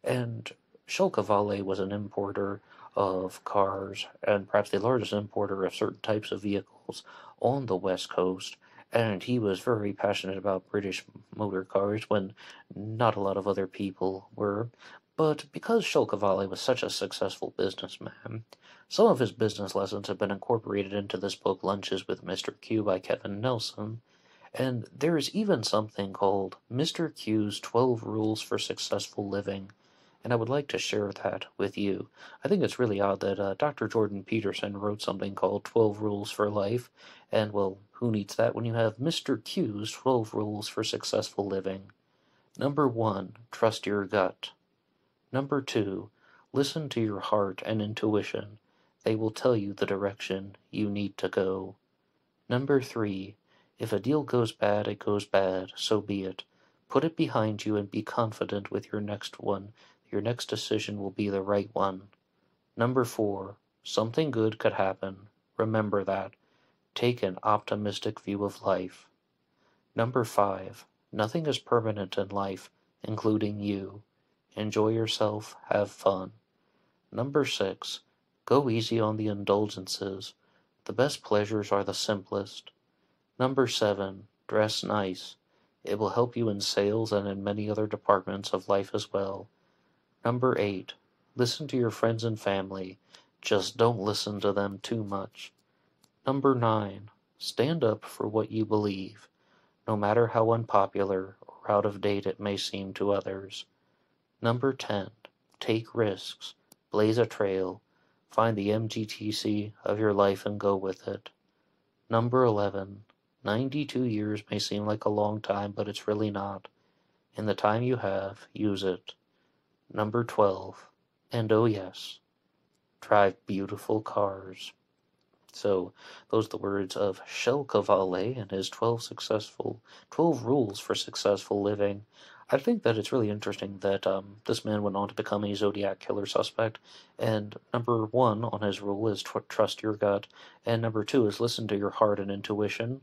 And Shelkavale was an importer of cars, and perhaps the largest importer of certain types of vehicles on the West Coast, and he was very passionate about British motor cars when not a lot of other people were. But because Shelkavale was such a successful businessman, some of his business lessons have been incorporated into this book, Lunches with Mr. Q by Kevin Nelson, and there is even something called Mr. Q's 12 Rules for Successful Living, and I would like to share that with you. I think it's really odd that Dr. Jordan Peterson wrote something called 12 Rules for Life, and, well, who needs that when you have Mr. Q's 12 Rules for Successful Living? Number 1, trust your gut. Number 2, listen to your heart and intuition. They will tell you the direction you need to go. Number 3, if a deal goes bad, it goes bad, so be it. Put it behind you and be confident with your next one. Your next decision will be the right one. Number 4, something good could happen. Remember that. Take an optimistic view of life. Number 5, nothing is permanent in life, including you. Enjoy yourself, have fun. Number 6, go easy on the indulgences. The best pleasures are the simplest. Number 7, dress nice. It will help you in sales and in many other departments of life as well. Number 8, listen to your friends and family. Just don't listen to them too much. Number 9, stand up for what you believe, no matter how unpopular or out of date it may seem to others. Number 10, take risks, blaze a trail, find the MGTC of your life and go with it. Number 11, 92 years may seem like a long time, but it's really not. In the time you have, use it. Number 12, and oh yes, drive beautiful cars. So, those are the words of Shelkavale and his 12 rules for successful living. I think that it's really interesting that this man went on to become a Zodiac killer suspect, and number 1 on his rule is trust your gut, and number 2 is listen to your heart and intuition,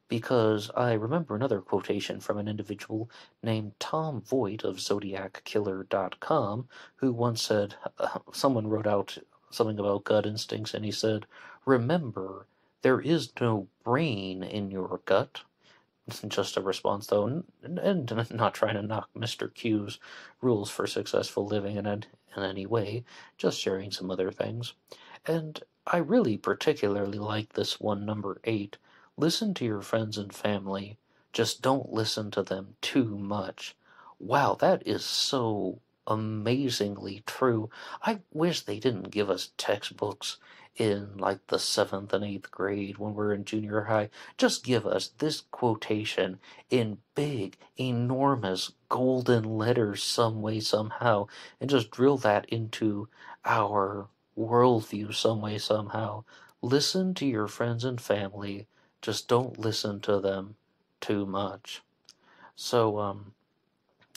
because I remember another quotation from an individual named Tom Voigt of ZodiacKiller.com, who once said, someone wrote out something about gut instincts, and he said, remember, there is no brain in your gut. Just a response, though, and not trying to knock Mr. Q's rules for successful living in any way, just sharing some other things. And I really particularly like this one, number 8. Listen to your friends and family. Just don't listen to them too much. Wow, that is so amazingly true. I wish they didn't give us textbooks in like the 7th and 8th grade when we're in junior high. Just give us this quotation in big, enormous golden letters some way, somehow, and just drill that into our worldview some way, somehow. Listen to your friends and family. Just don't listen to them too much. So,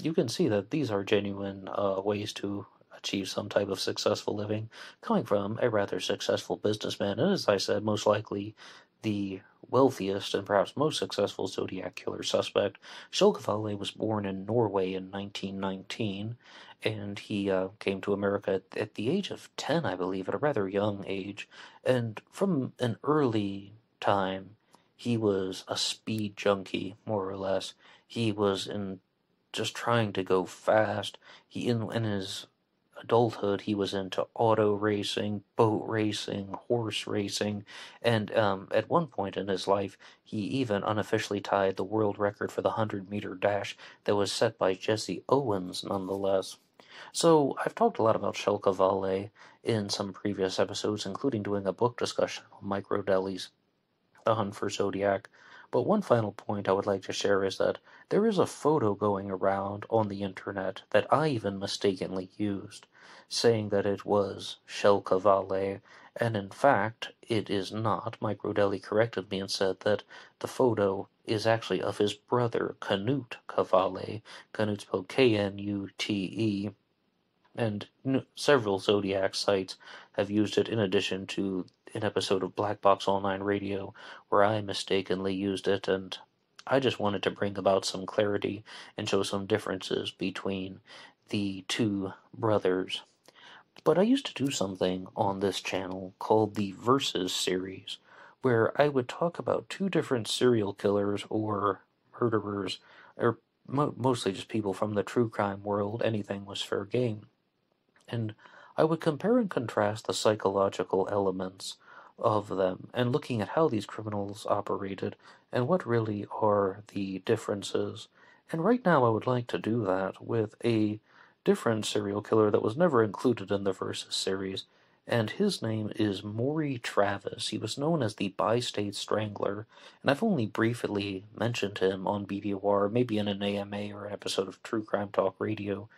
you can see that these are genuine ways to achieve some type of successful living, coming from a rather successful businessman, and as I said, most likely the wealthiest and perhaps most successful Zodiac killer suspect. Shelkavale was born in Norway in 1919, and he came to America at the age of 10, I believe, at a rather young age, and from an early time, he was a speed junkie, more or less. He was just trying to go fast. In his adulthood, he was into auto racing, boat racing, horse racing, and at one point in his life, he even unofficially tied the world record for the 100-meter dash that was set by Jesse Owens, nonetheless. So, I've talked a lot about Shelkavale in some previous episodes, including doing a book discussion on Mike Rodelli's the hunt for Zodiac. But one final point I would like to share is that there is a photo going around on the internet that I even mistakenly used, saying that it was Shel Cavalli, and in fact, it is not. Mike Rodelli corrected me and said that the photo is actually of his brother, Knut Cavalli. Knut spelled Knute, and several Zodiac sites have used it in addition to an episode of BlackBoxOnlineRadio where I mistakenly used it, and I just wanted to bring about some clarity and show some differences between the two brothers. But I used to do something on this channel called the Versus series, where I would talk about two different serial killers or murderers, or mostly just people from the true crime world. Anything was fair game. And I would compare and contrast the psychological elements of them, and looking at how these criminals operated, and what really are the differences. And right now I would like to do that with a different serial killer that was never included in the Versus series, and his name is Maury Travis. He was known as the Bi-State Strangler, and I've only briefly mentioned him on BBOR, maybe in an AMA or an episode of True Crime Talk Radio,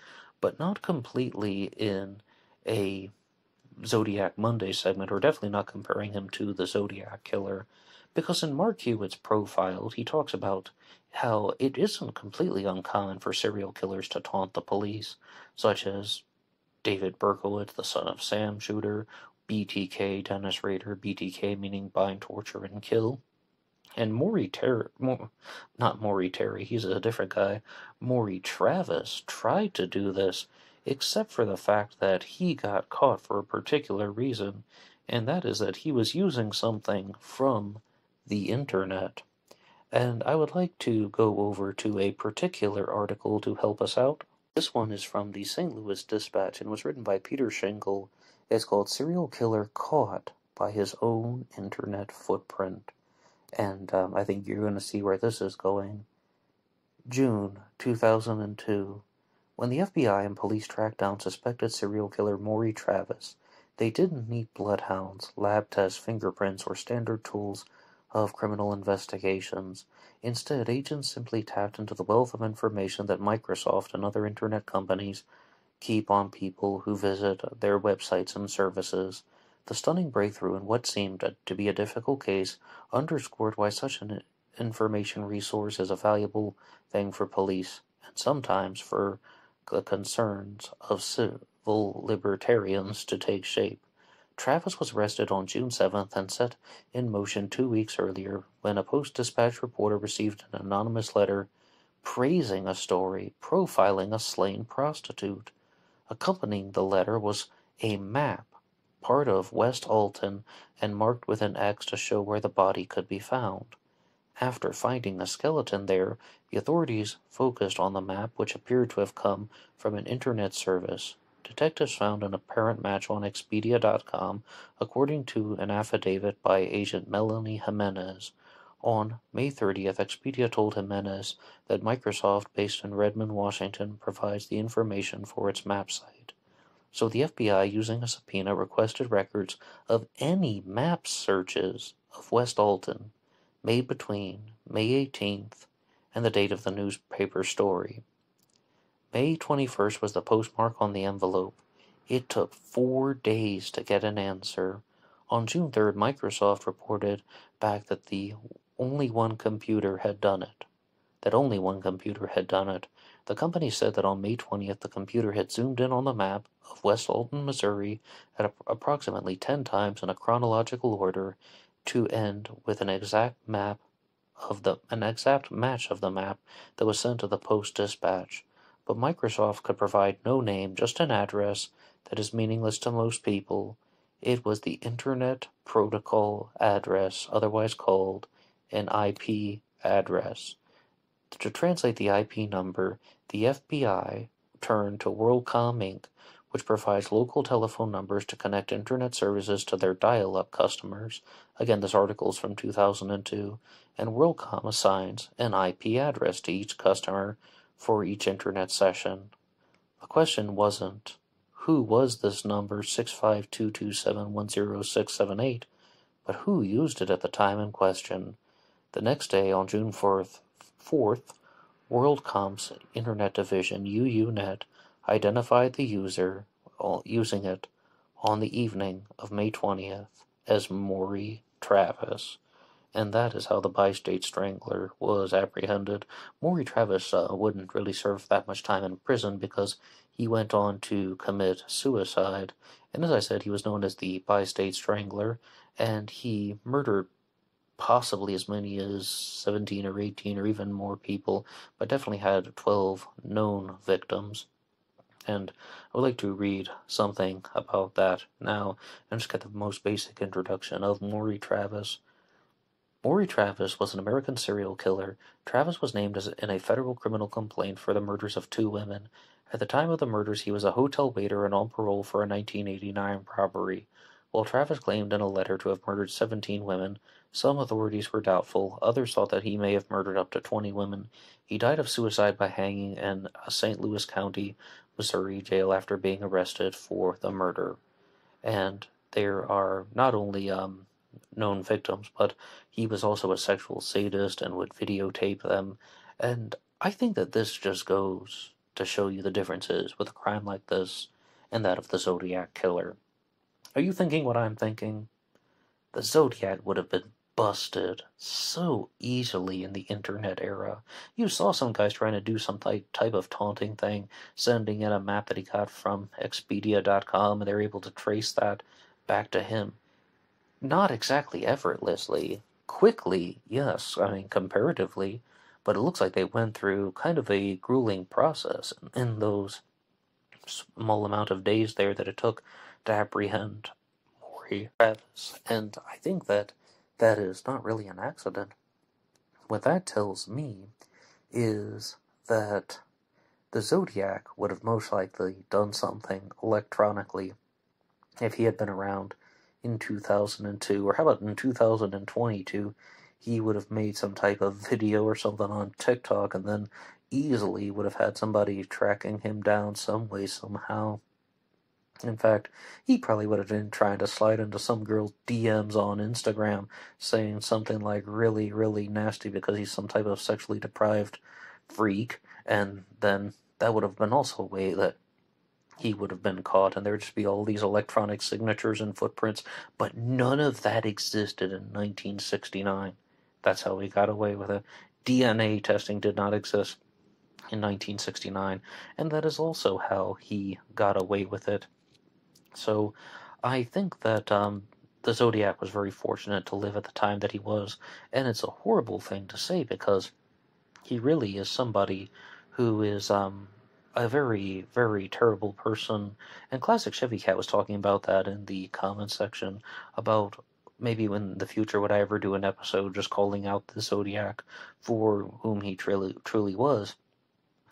but not completely in a Zodiac Monday segment, or definitely not comparing him to the Zodiac Killer, because in Mark Hewitt's profile, he talks about how it isn't completely uncommon for serial killers to taunt the police, such as David Berkowitz, the son of Sam shooter, BTK, Dennis Rader, BTK meaning bind, torture, and kill. And not Maury Terry, he's a different guy. Maury Travis tried to do this, except for the fact that he got caught for a particular reason, and that is that he was using something from the internet. And I would like to go over to a particular article to help us out. This one is from the St. Louis Dispatch and was written by Peter Shingle. It's called Serial Killer Caught by His Own Internet Footprint. And I think you're going to see where this is going. June 2002. When the FBI and police tracked down suspected serial killer Maury Travis, they didn't need bloodhounds, lab tests, fingerprints, or standard tools of criminal investigations. Instead, agents simply tapped into the wealth of information that Microsoft and other internet companies keep on people who visit their websites and services. The stunning breakthrough in what seemed to be a difficult case underscored why such an information resource is a valuable thing for police, and sometimes for the concerns of civil libertarians to take shape. Travis was arrested on June 7th and set in motion 2 weeks earlier when a Post-Dispatch reporter received an anonymous letter praising a story profiling a slain prostitute. Accompanying the letter was a map, part of West Alton, and marked with an X to show where the body could be found. After finding a skeleton there, the authorities focused on the map, which appeared to have come from an internet service. Detectives found an apparent match on Expedia.com, according to an affidavit by agent Melanie Jimenez. On May 30th, Expedia told Jimenez that Microsoft, based in Redmond, Washington, provides the information for its map site. So the FBI, using a subpoena, requested records of any map searches of West Alton made between May 18th and the date of the newspaper story. May 21st was the postmark on the envelope. It took 4 days to get an answer. On June 3rd, Microsoft reported back that only one computer had done it. The company said that on May 20th, the computer had zoomed in on the map of West Alton, Missouri at approximately 10 times in a chronological order to end with an exact match of the map that was sent to the Post-Dispatch. But Microsoft could provide no name, just an address that is meaningless to most people. It was the Internet Protocol address, otherwise called an IP address. To translate the IP number, the FBI turned to WorldCom Inc., which provides local telephone numbers to connect internet services to their dial-up customers. Again, this article is from 2002, and WorldCom assigns an IP address to each customer for each internet session. The question wasn't, who was this number 65227100678, but who used it at the time in question? The next day, on June 4th, WorldComp's Internet Division, UUNet, identified the user using it on the evening of May 20th as Maury Travis. And that is how the bi-state strangler was apprehended. Maury Travis wouldn't really serve that much time in prison because he went on to commit suicide. And as I said, he was known as the bi-state strangler, and he murdered possibly as many as 17 or 18 or even more people, but definitely had 12 known victims. And I would like to read something about that now and just get the most basic introduction of Maury Travis. Maury Travis was an American serial killer. Travis was named in a federal criminal complaint for the murders of 2 women. At the time of the murders, he was a hotel waiter and on parole for a 1989 robbery. While Travis claimed in a letter to have murdered 17 women, some authorities were doubtful. Others thought that he may have murdered up to 20 women. He died of suicide by hanging in a St. Louis County, Missouri jail after being arrested for the murder. And there are not only known victims, but he was also a sexual sadist and would videotape them. And I think that this just goes to show you the differences with a crime like this and that of the Zodiac killer. Are you thinking what I'm thinking? The Zodiac would have been busted so easily in the internet era. You saw some guys trying to do some type of taunting thing, sending in a map that he got from Expedia.com, and they're able to trace that back to him. Not exactly effortlessly. Quickly, yes, I mean, comparatively, but it looks like they went through kind of a grueling process in those small amount of days there that it took to apprehend Maury Travis. And I think that that is not really an accident. What that tells me is that the Zodiac would have most likely done something electronically if he had been around in 2002, or how about in 2022, he would have made some type of video or something on TikTok and then easily would have had somebody tracking him down some way, somehow. In fact, he probably would have been trying to slide into some girl's DMs on Instagram, saying something like really, really nasty because he's some type of sexually deprived freak, and then that would have been also a way that he would have been caught, and there would just be all these electronic signatures and footprints, but none of that existed in 1969. That's how he got away with it. DNA testing did not exist in 1969, and that is also how he got away with it. So I think that the Zodiac was very fortunate to live at the time that he was, and it's a horrible thing to say because he really is somebody who is a very, very terrible person. And Classic Chevy Cat was talking about that in the comments section, about maybe in the future would I ever do an episode just calling out the Zodiac for whom he truly was,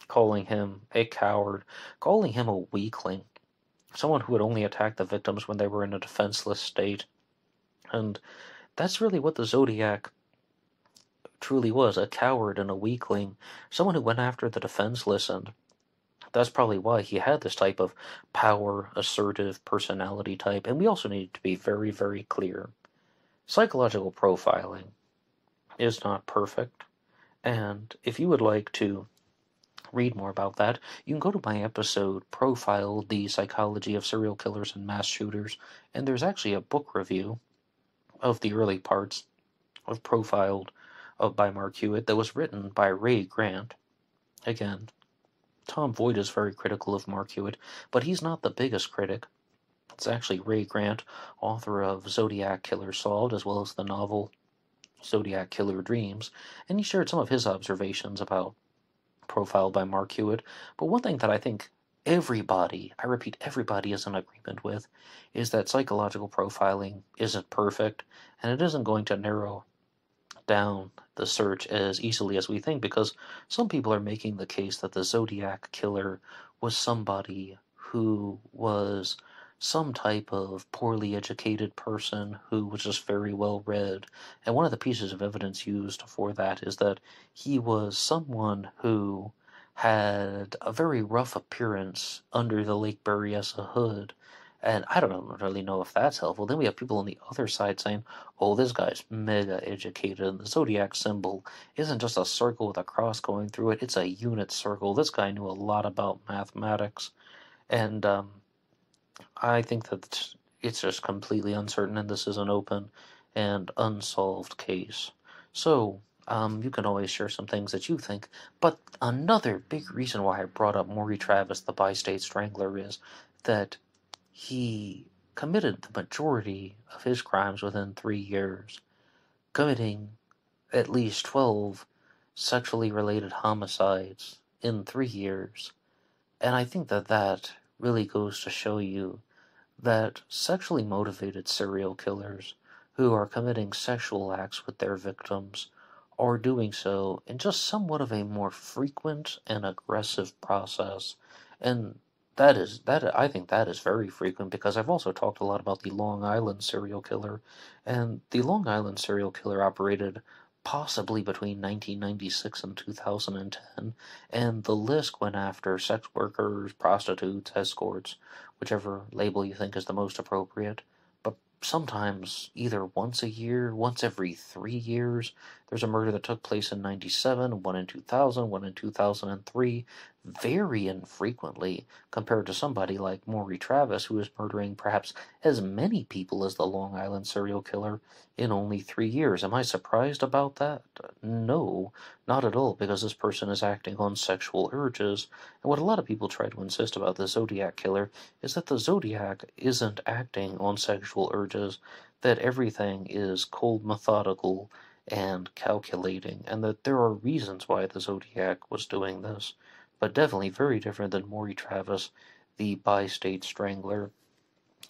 calling him a coward, calling him a weakling, someone who would only attack the victims when they were in a defenseless state. And that's really what the Zodiac truly was, a coward and a weakling, someone who went after the defenseless, and that's probably why he had this type of power, assertive personality type. And we also need to be very, very clear. Psychological profiling is not perfect, and if you would like to read more about that, you can go to my episode, Profile, the Psychology of Serial Killers and Mass Shooters, and there's actually a book review of the early parts of Profiled by Mark Hewitt that was written by Ray Grant. Again, Tom Voigt is very critical of Mark Hewitt, but he's not the biggest critic. It's actually Ray Grant, author of Zodiac Killer Solved, as well as the novel Zodiac Killer Dreams, and he shared some of his observations about Profiled by Mark Hewitt. But one thing that I think everybody, I repeat, everybody is in agreement with, is that psychological profiling isn't perfect, and it isn't going to narrow down the search as easily as we think, because some people are making the case that the Zodiac killer was somebody who was some type of poorly educated person who was just very well read. And one of the pieces of evidence used for that is that he was someone who had a very rough appearance under the Lake Berryessa hood, And I don't really know if that's helpful. Then we have people on the other side saying, oh, this guy's mega educated. The Zodiac symbol isn't just a circle with a cross going through it, it's a unit circle. This guy knew a lot about mathematics. And I think that it's just completely uncertain, and this is an open and unsolved case. So, you can always share some things that you think. But another big reason why I brought up Maury Travis, the bi-state strangler, is that he committed the majority of his crimes within 3 years, committing at least 12 sexually related homicides in 3 years. And I think that that really goes to show you that sexually motivated serial killers who are committing sexual acts with their victims are doing so in just somewhat of a more frequent and aggressive process. And I think that is very frequent, because I've also talked a lot about the Long Island serial killer, and the Long Island serial killer operated possibly between 1996 and 2010, and the list went after sex workers, prostitutes, escorts, whichever label you think is the most appropriate, but sometimes either once a year, once every 3 years. There's a murder that took place in 97, one in 2000, one in 2003, very infrequently compared to somebody like Maury Travis, who is murdering perhaps as many people as the Long Island serial killer in only 3 years. Am I surprised about that? No, not at all, because this person is acting on sexual urges. And what a lot of people try to insist about the Zodiac killer is that the Zodiac isn't acting on sexual urges, that everything is cold, methodical, and calculating, and that there are reasons why the Zodiac was doing this, but definitely very different than Maury Travis, the bi-state strangler.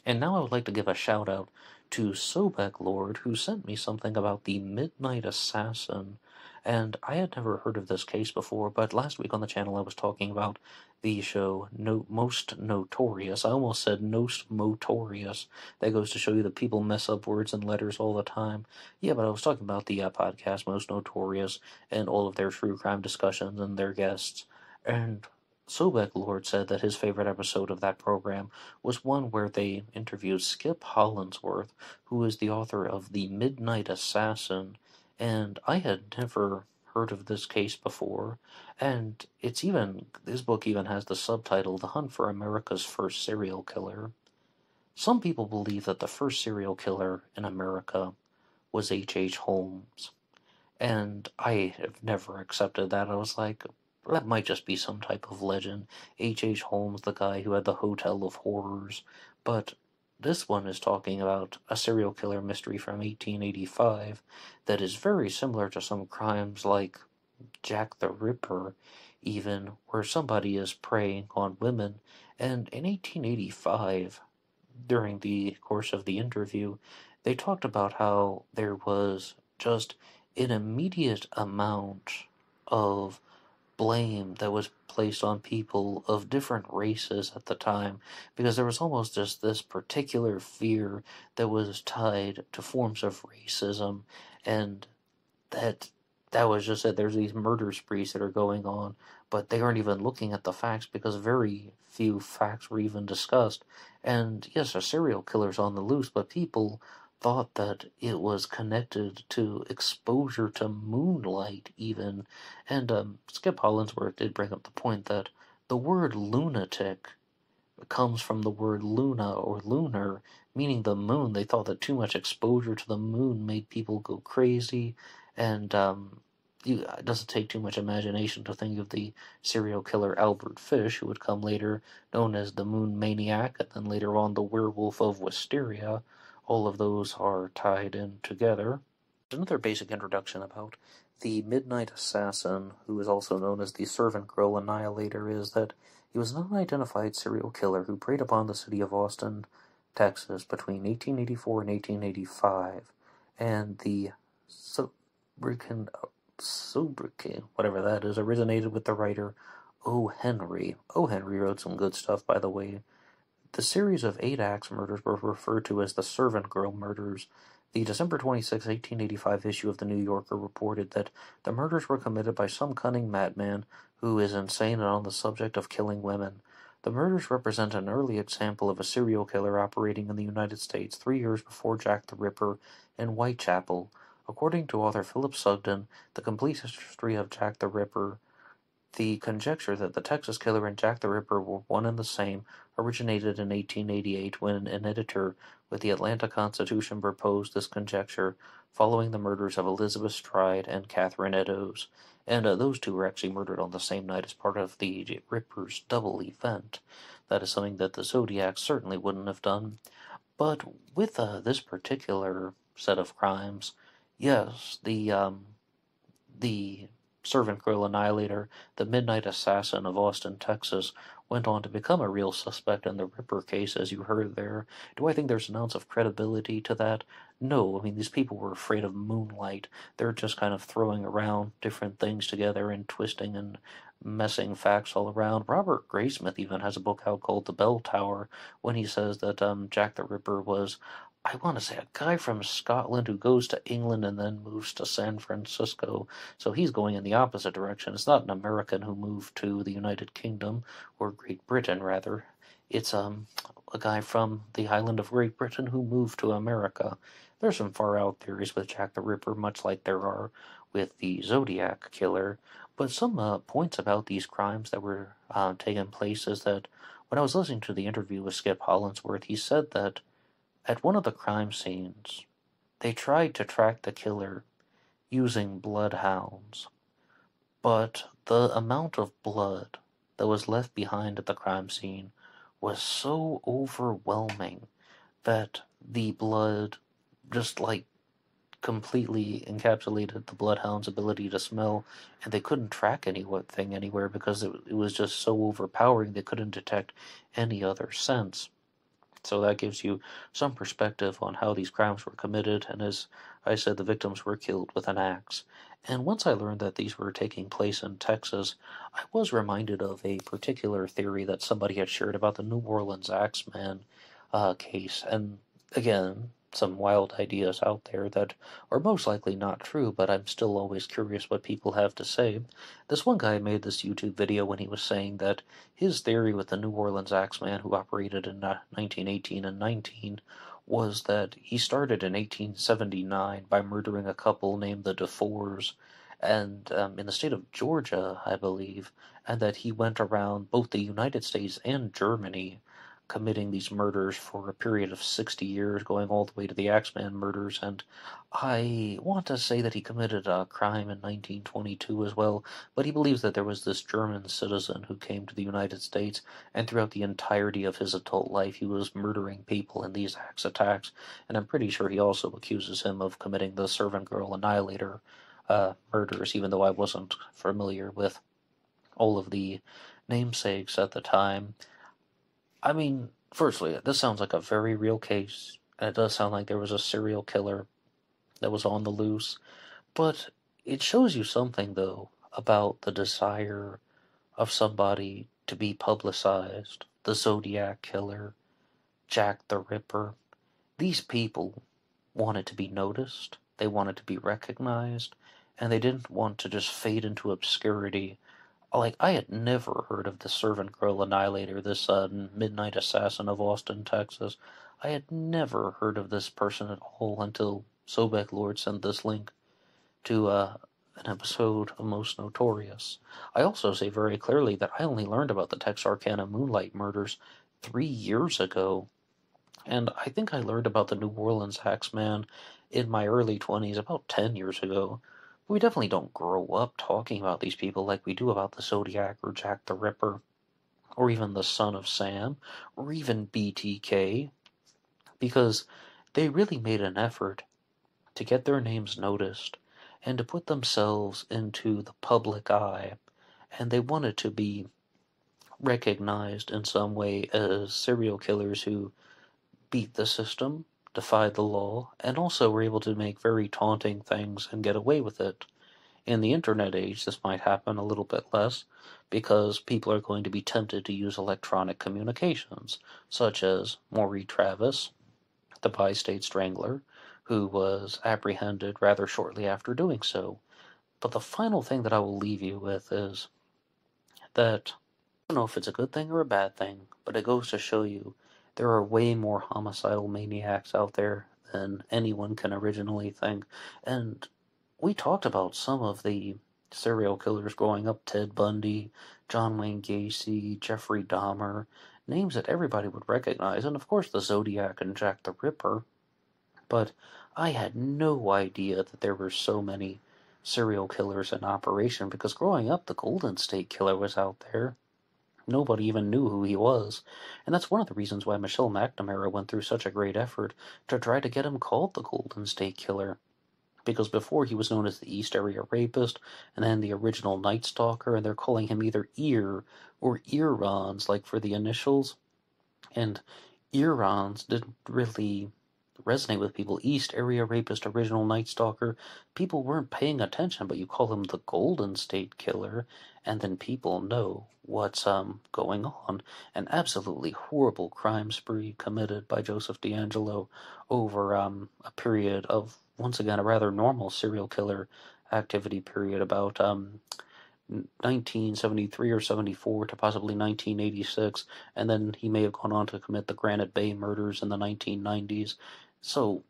And now I would like to give a shout out to Sobek Lord, who sent me something about the Midnight Assassin. And I had never heard of this case before, but last week on the channel I was talking about the show Most Notorious. I almost said Most Motorious. That goes to show you that people mess up words and letters all the time. Yeah, but I was talking about the podcast Most Notorious and all of their true crime discussions and their guests. And Sobek Lord said that his favorite episode of that program was one where they interviewed Skip Hollandsworth, who is the author of The Midnight Assassin, and I had never heard of this case before, and this book even has the subtitle, The Hunt for America's First Serial Killer. Some people believe that the first serial killer in America was H.H. Holmes, and I have never accepted that. I was like, that might just be some type of legend. H.H. Holmes, the guy who had the Hotel of Horrors. But this one is talking about a serial killer mystery from 1885 that is very similar to some crimes like Jack the Ripper, even, where somebody is preying on women. And in 1885, during the course of the interview, they talked about how there was just an immediate amount of blame that was placed on people of different races at the time, because there was almost just this particular fear that was tied to forms of racism, and that was just it. There's these murder sprees that are going on, but they aren't even looking at the facts because very few facts were even discussed. And yes, a serial killer's on the loose, but people thought that it was connected to exposure to moonlight even. And Skip Hollandsworth did bring up the point that the word lunatic comes from the word luna or lunar, meaning the moon. They thought that too much exposure to the moon made people go crazy, and it doesn't take too much imagination to think of the serial killer Albert Fish, who would come later, known as the Moon Maniac, and then later on the Werewolf of Wisteria. All of those are tied in together. Another basic introduction about the Midnight Assassin, who is also known as the Servant Girl Annihilator, is that he was an unidentified serial killer who preyed upon the city of Austin, Texas, between 1884 and 1885, and the sobriquet, whatever that is, originated with the writer O. Henry. O. Henry wrote some good stuff, by the way. The series of 8 axe murders were referred to as the Servant Girl murders. The December 26, 1885 issue of the New Yorker reported that the murders were committed by some cunning madman who is insane and on the subject of killing women. The murders represent an early example of a serial killer operating in the United States 3 years before Jack the Ripper in Whitechapel. According to author Philip Sugden, The Complete History of Jack the Ripper, the conjecture that the Texas Killer and Jack the Ripper were one and the same originated in 1888 when an editor with the Atlanta Constitution proposed this conjecture following the murders of Elizabeth Stride and Catherine Eddowes. And those two were actually murdered on the same night as part of the Ripper's double event. That is something that the Zodiac certainly wouldn't have done. But with this particular set of crimes, yes, the servant girl annihilator, the midnight assassin of Austin, Texas, went on to become a real suspect in the Ripper case, as you heard there. Do I think there's an ounce of credibility to that? No. I mean, these people were afraid of moonlight. They're just kind of throwing around different things together and twisting and messing facts all around. Robert Graysmith even has a book out called The Bell Tower, when he says that Jack the Ripper was, I want to say, a guy from Scotland who goes to England and then moves to San Francisco. So he's going in the opposite direction. It's not an American who moved to the United Kingdom, or Great Britain, rather. It's a guy from the island of Great Britain who moved to America. There's some far-out theories with Jack the Ripper, much like there are with the Zodiac Killer. But some points about these crimes that were taking place is that when I was listening to the interview with Skip Hollandsworth, he said that at one of the crime scenes, they tried to track the killer using bloodhounds, but the amount of blood that was left behind at the crime scene was so overwhelming that the blood just completely encapsulated the bloodhound's ability to smell, and they couldn't track anything anywhere because it was just so overpowering they couldn't detect any other sense. So that gives you some perspective on how these crimes were committed, and as I said, the victims were killed with an axe. And once I learned that these were taking place in Texas, I was reminded of a particular theory that somebody had shared about the New Orleans Axeman case. And again, some wild ideas out there that are most likely not true, but I'm still always curious what people have to say. This one guy made this YouTube video when he was saying that his theory with the New Orleans Axeman, who operated in 1918 and 19, was that he started in 1879 by murdering a couple named the DeFores, and in the state of Georgia, I believe, and that he went around both the United States and Germany committing these murders for a period of 60 years, going all the way to the Axeman murders, and I want to say that he committed a crime in 1922 as well, but he believes that there was this German citizen who came to the United States, and throughout the entirety of his adult life he was murdering people in these axe attacks, and I'm pretty sure he also accuses him of committing the servant girl annihilator murders, even though I wasn't familiar with all of the namesakes at the time. I mean, firstly, this sounds like a very real case, and it does sound like there was a serial killer that was on the loose, but it shows you something, though, about the desire of somebody to be publicized. The Zodiac Killer, Jack the Ripper. These people wanted to be noticed, they wanted to be recognized, and they didn't want to just fade into obscurity. I had never heard of the servant girl annihilator, this midnight assassin of Austin, Texas. I had never heard of this person at all until Sobek Lord sent this link to an episode of Most Notorious. I also say very clearly that I only learned about the Texarkana Moonlight murders 3 years ago, and I think I learned about the New Orleans Axeman in my early 20s, about 10 years ago. We definitely don't grow up talking about these people like we do about the Zodiac or Jack the Ripper, or even the Son of Sam, or even BTK, because they really made an effort to get their names noticed and to put themselves into the public eye, and they wanted to be recognized in some way as serial killers who beat the system, defied the law, and also were able to make very taunting things and get away with it. In the internet age, this might happen a little bit less, because people are going to be tempted to use electronic communications, such as Maury Travis, the Bi-State Strangler, who was apprehended rather shortly after doing so. But the final thing that I will leave you with is that don't know if it's a good thing or a bad thing, but it goes to show you there are way more homicidal maniacs out there than anyone can originally think. And we talked about some of the serial killers growing up: Ted Bundy, John Wayne Gacy, Jeffrey Dahmer, names that everybody would recognize, and of course the Zodiac and Jack the Ripper. But I had no idea that there were so many serial killers in operation, because growing up, the Golden State Killer was out there. Nobody even knew who he was. And that's one of the reasons why Michelle McNamara went through such a great effort to try to get him called the Golden State Killer. Because before he was known as the East Area Rapist, and then the original Night Stalker, and they're calling him either Ear or Earons, like for the initials. And Earons didn't really resonate with people. East Area Rapist, original Night Stalker, people weren't paying attention, but you call him the Golden State Killer, and then people know what's going on. An absolutely horrible crime spree committed by Joseph D'Angelo over a period of, once again, a rather normal serial killer activity period, about 1973 or 74 to possibly 1986, and then he may have gone on to commit the Granite Bay murders in the 1990s. So,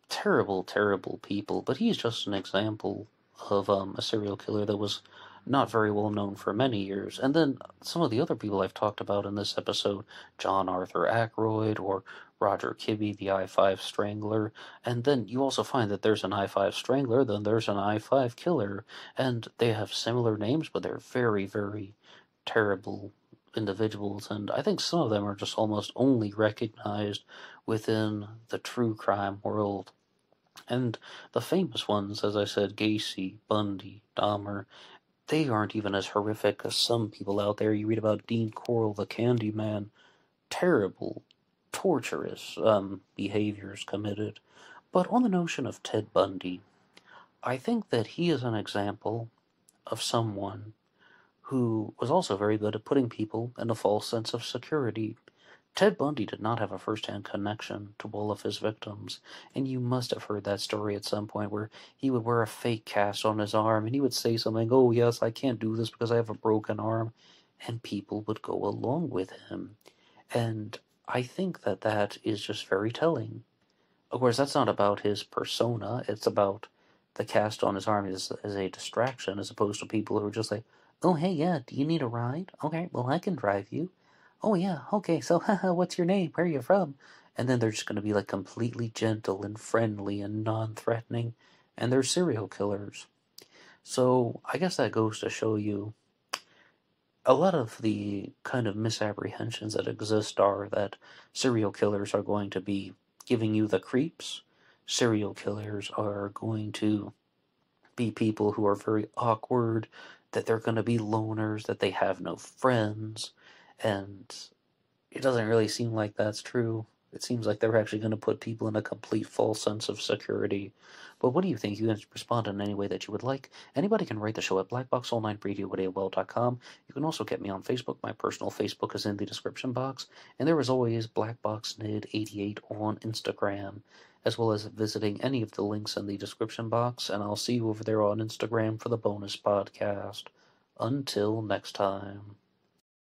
terrible, terrible people, but he's just an example of a serial killer that was not very well known for many years. And then some of the other people I've talked about in this episode: John Arthur Ackroyd or Roger Kibbe, the I-5 Strangler. And then you also find that there's an I-5 Strangler, then there's an I-5 Killer, and they have similar names, but they're very, very terrible individuals, and I think some of them are just almost only recognized within the true crime world. And the famous ones, as I said, Gacy, Bundy, Dahmer, they aren't even as horrific as some people out there. You read about Dean Corll, the Candyman. Terrible, torturous behaviors committed. But on the notion of Ted Bundy, I think that he is an example of someone who was also very good at putting people in a false sense of security. Ted Bundy did not have a first-hand connection to all of his victims, and you must have heard that story at some point where he would wear a fake cast on his arm, and he would say something, "Oh yes, I can't do this because I have a broken arm," and people would go along with him. And I think that that is just very telling. Of course, that's not about his persona, it's about the cast on his arm as a distraction, as opposed to people who are just like, "Oh, hey, yeah, do you need a ride? Okay, well, I can drive you. Oh, yeah, okay, so, haha, what's your name? Where are you from?" And then they're just going to be like completely gentle and friendly and non-threatening, and they're serial killers. So, I guess that goes to show you a lot of the kind of misapprehensions that exist are that serial killers are going to be giving you the creeps. Serial killers are going to be people who are very awkward, that they're going to be loners, that they have no friends, and it doesn't really seem like that's true. It seems like they're actually going to put people in a complete false sense of security. But what do you think? You can respond in any way that you would like. Anybody can write the show at BlackBoxOnlineRadio@AOL.com. You can also get me on Facebook. My personal Facebook is in the description box. And there is always BlackBoxNid88 on Instagram, as well as visiting any of the links in the description box. And I'll see you over there on Instagram for the bonus podcast. Until next time.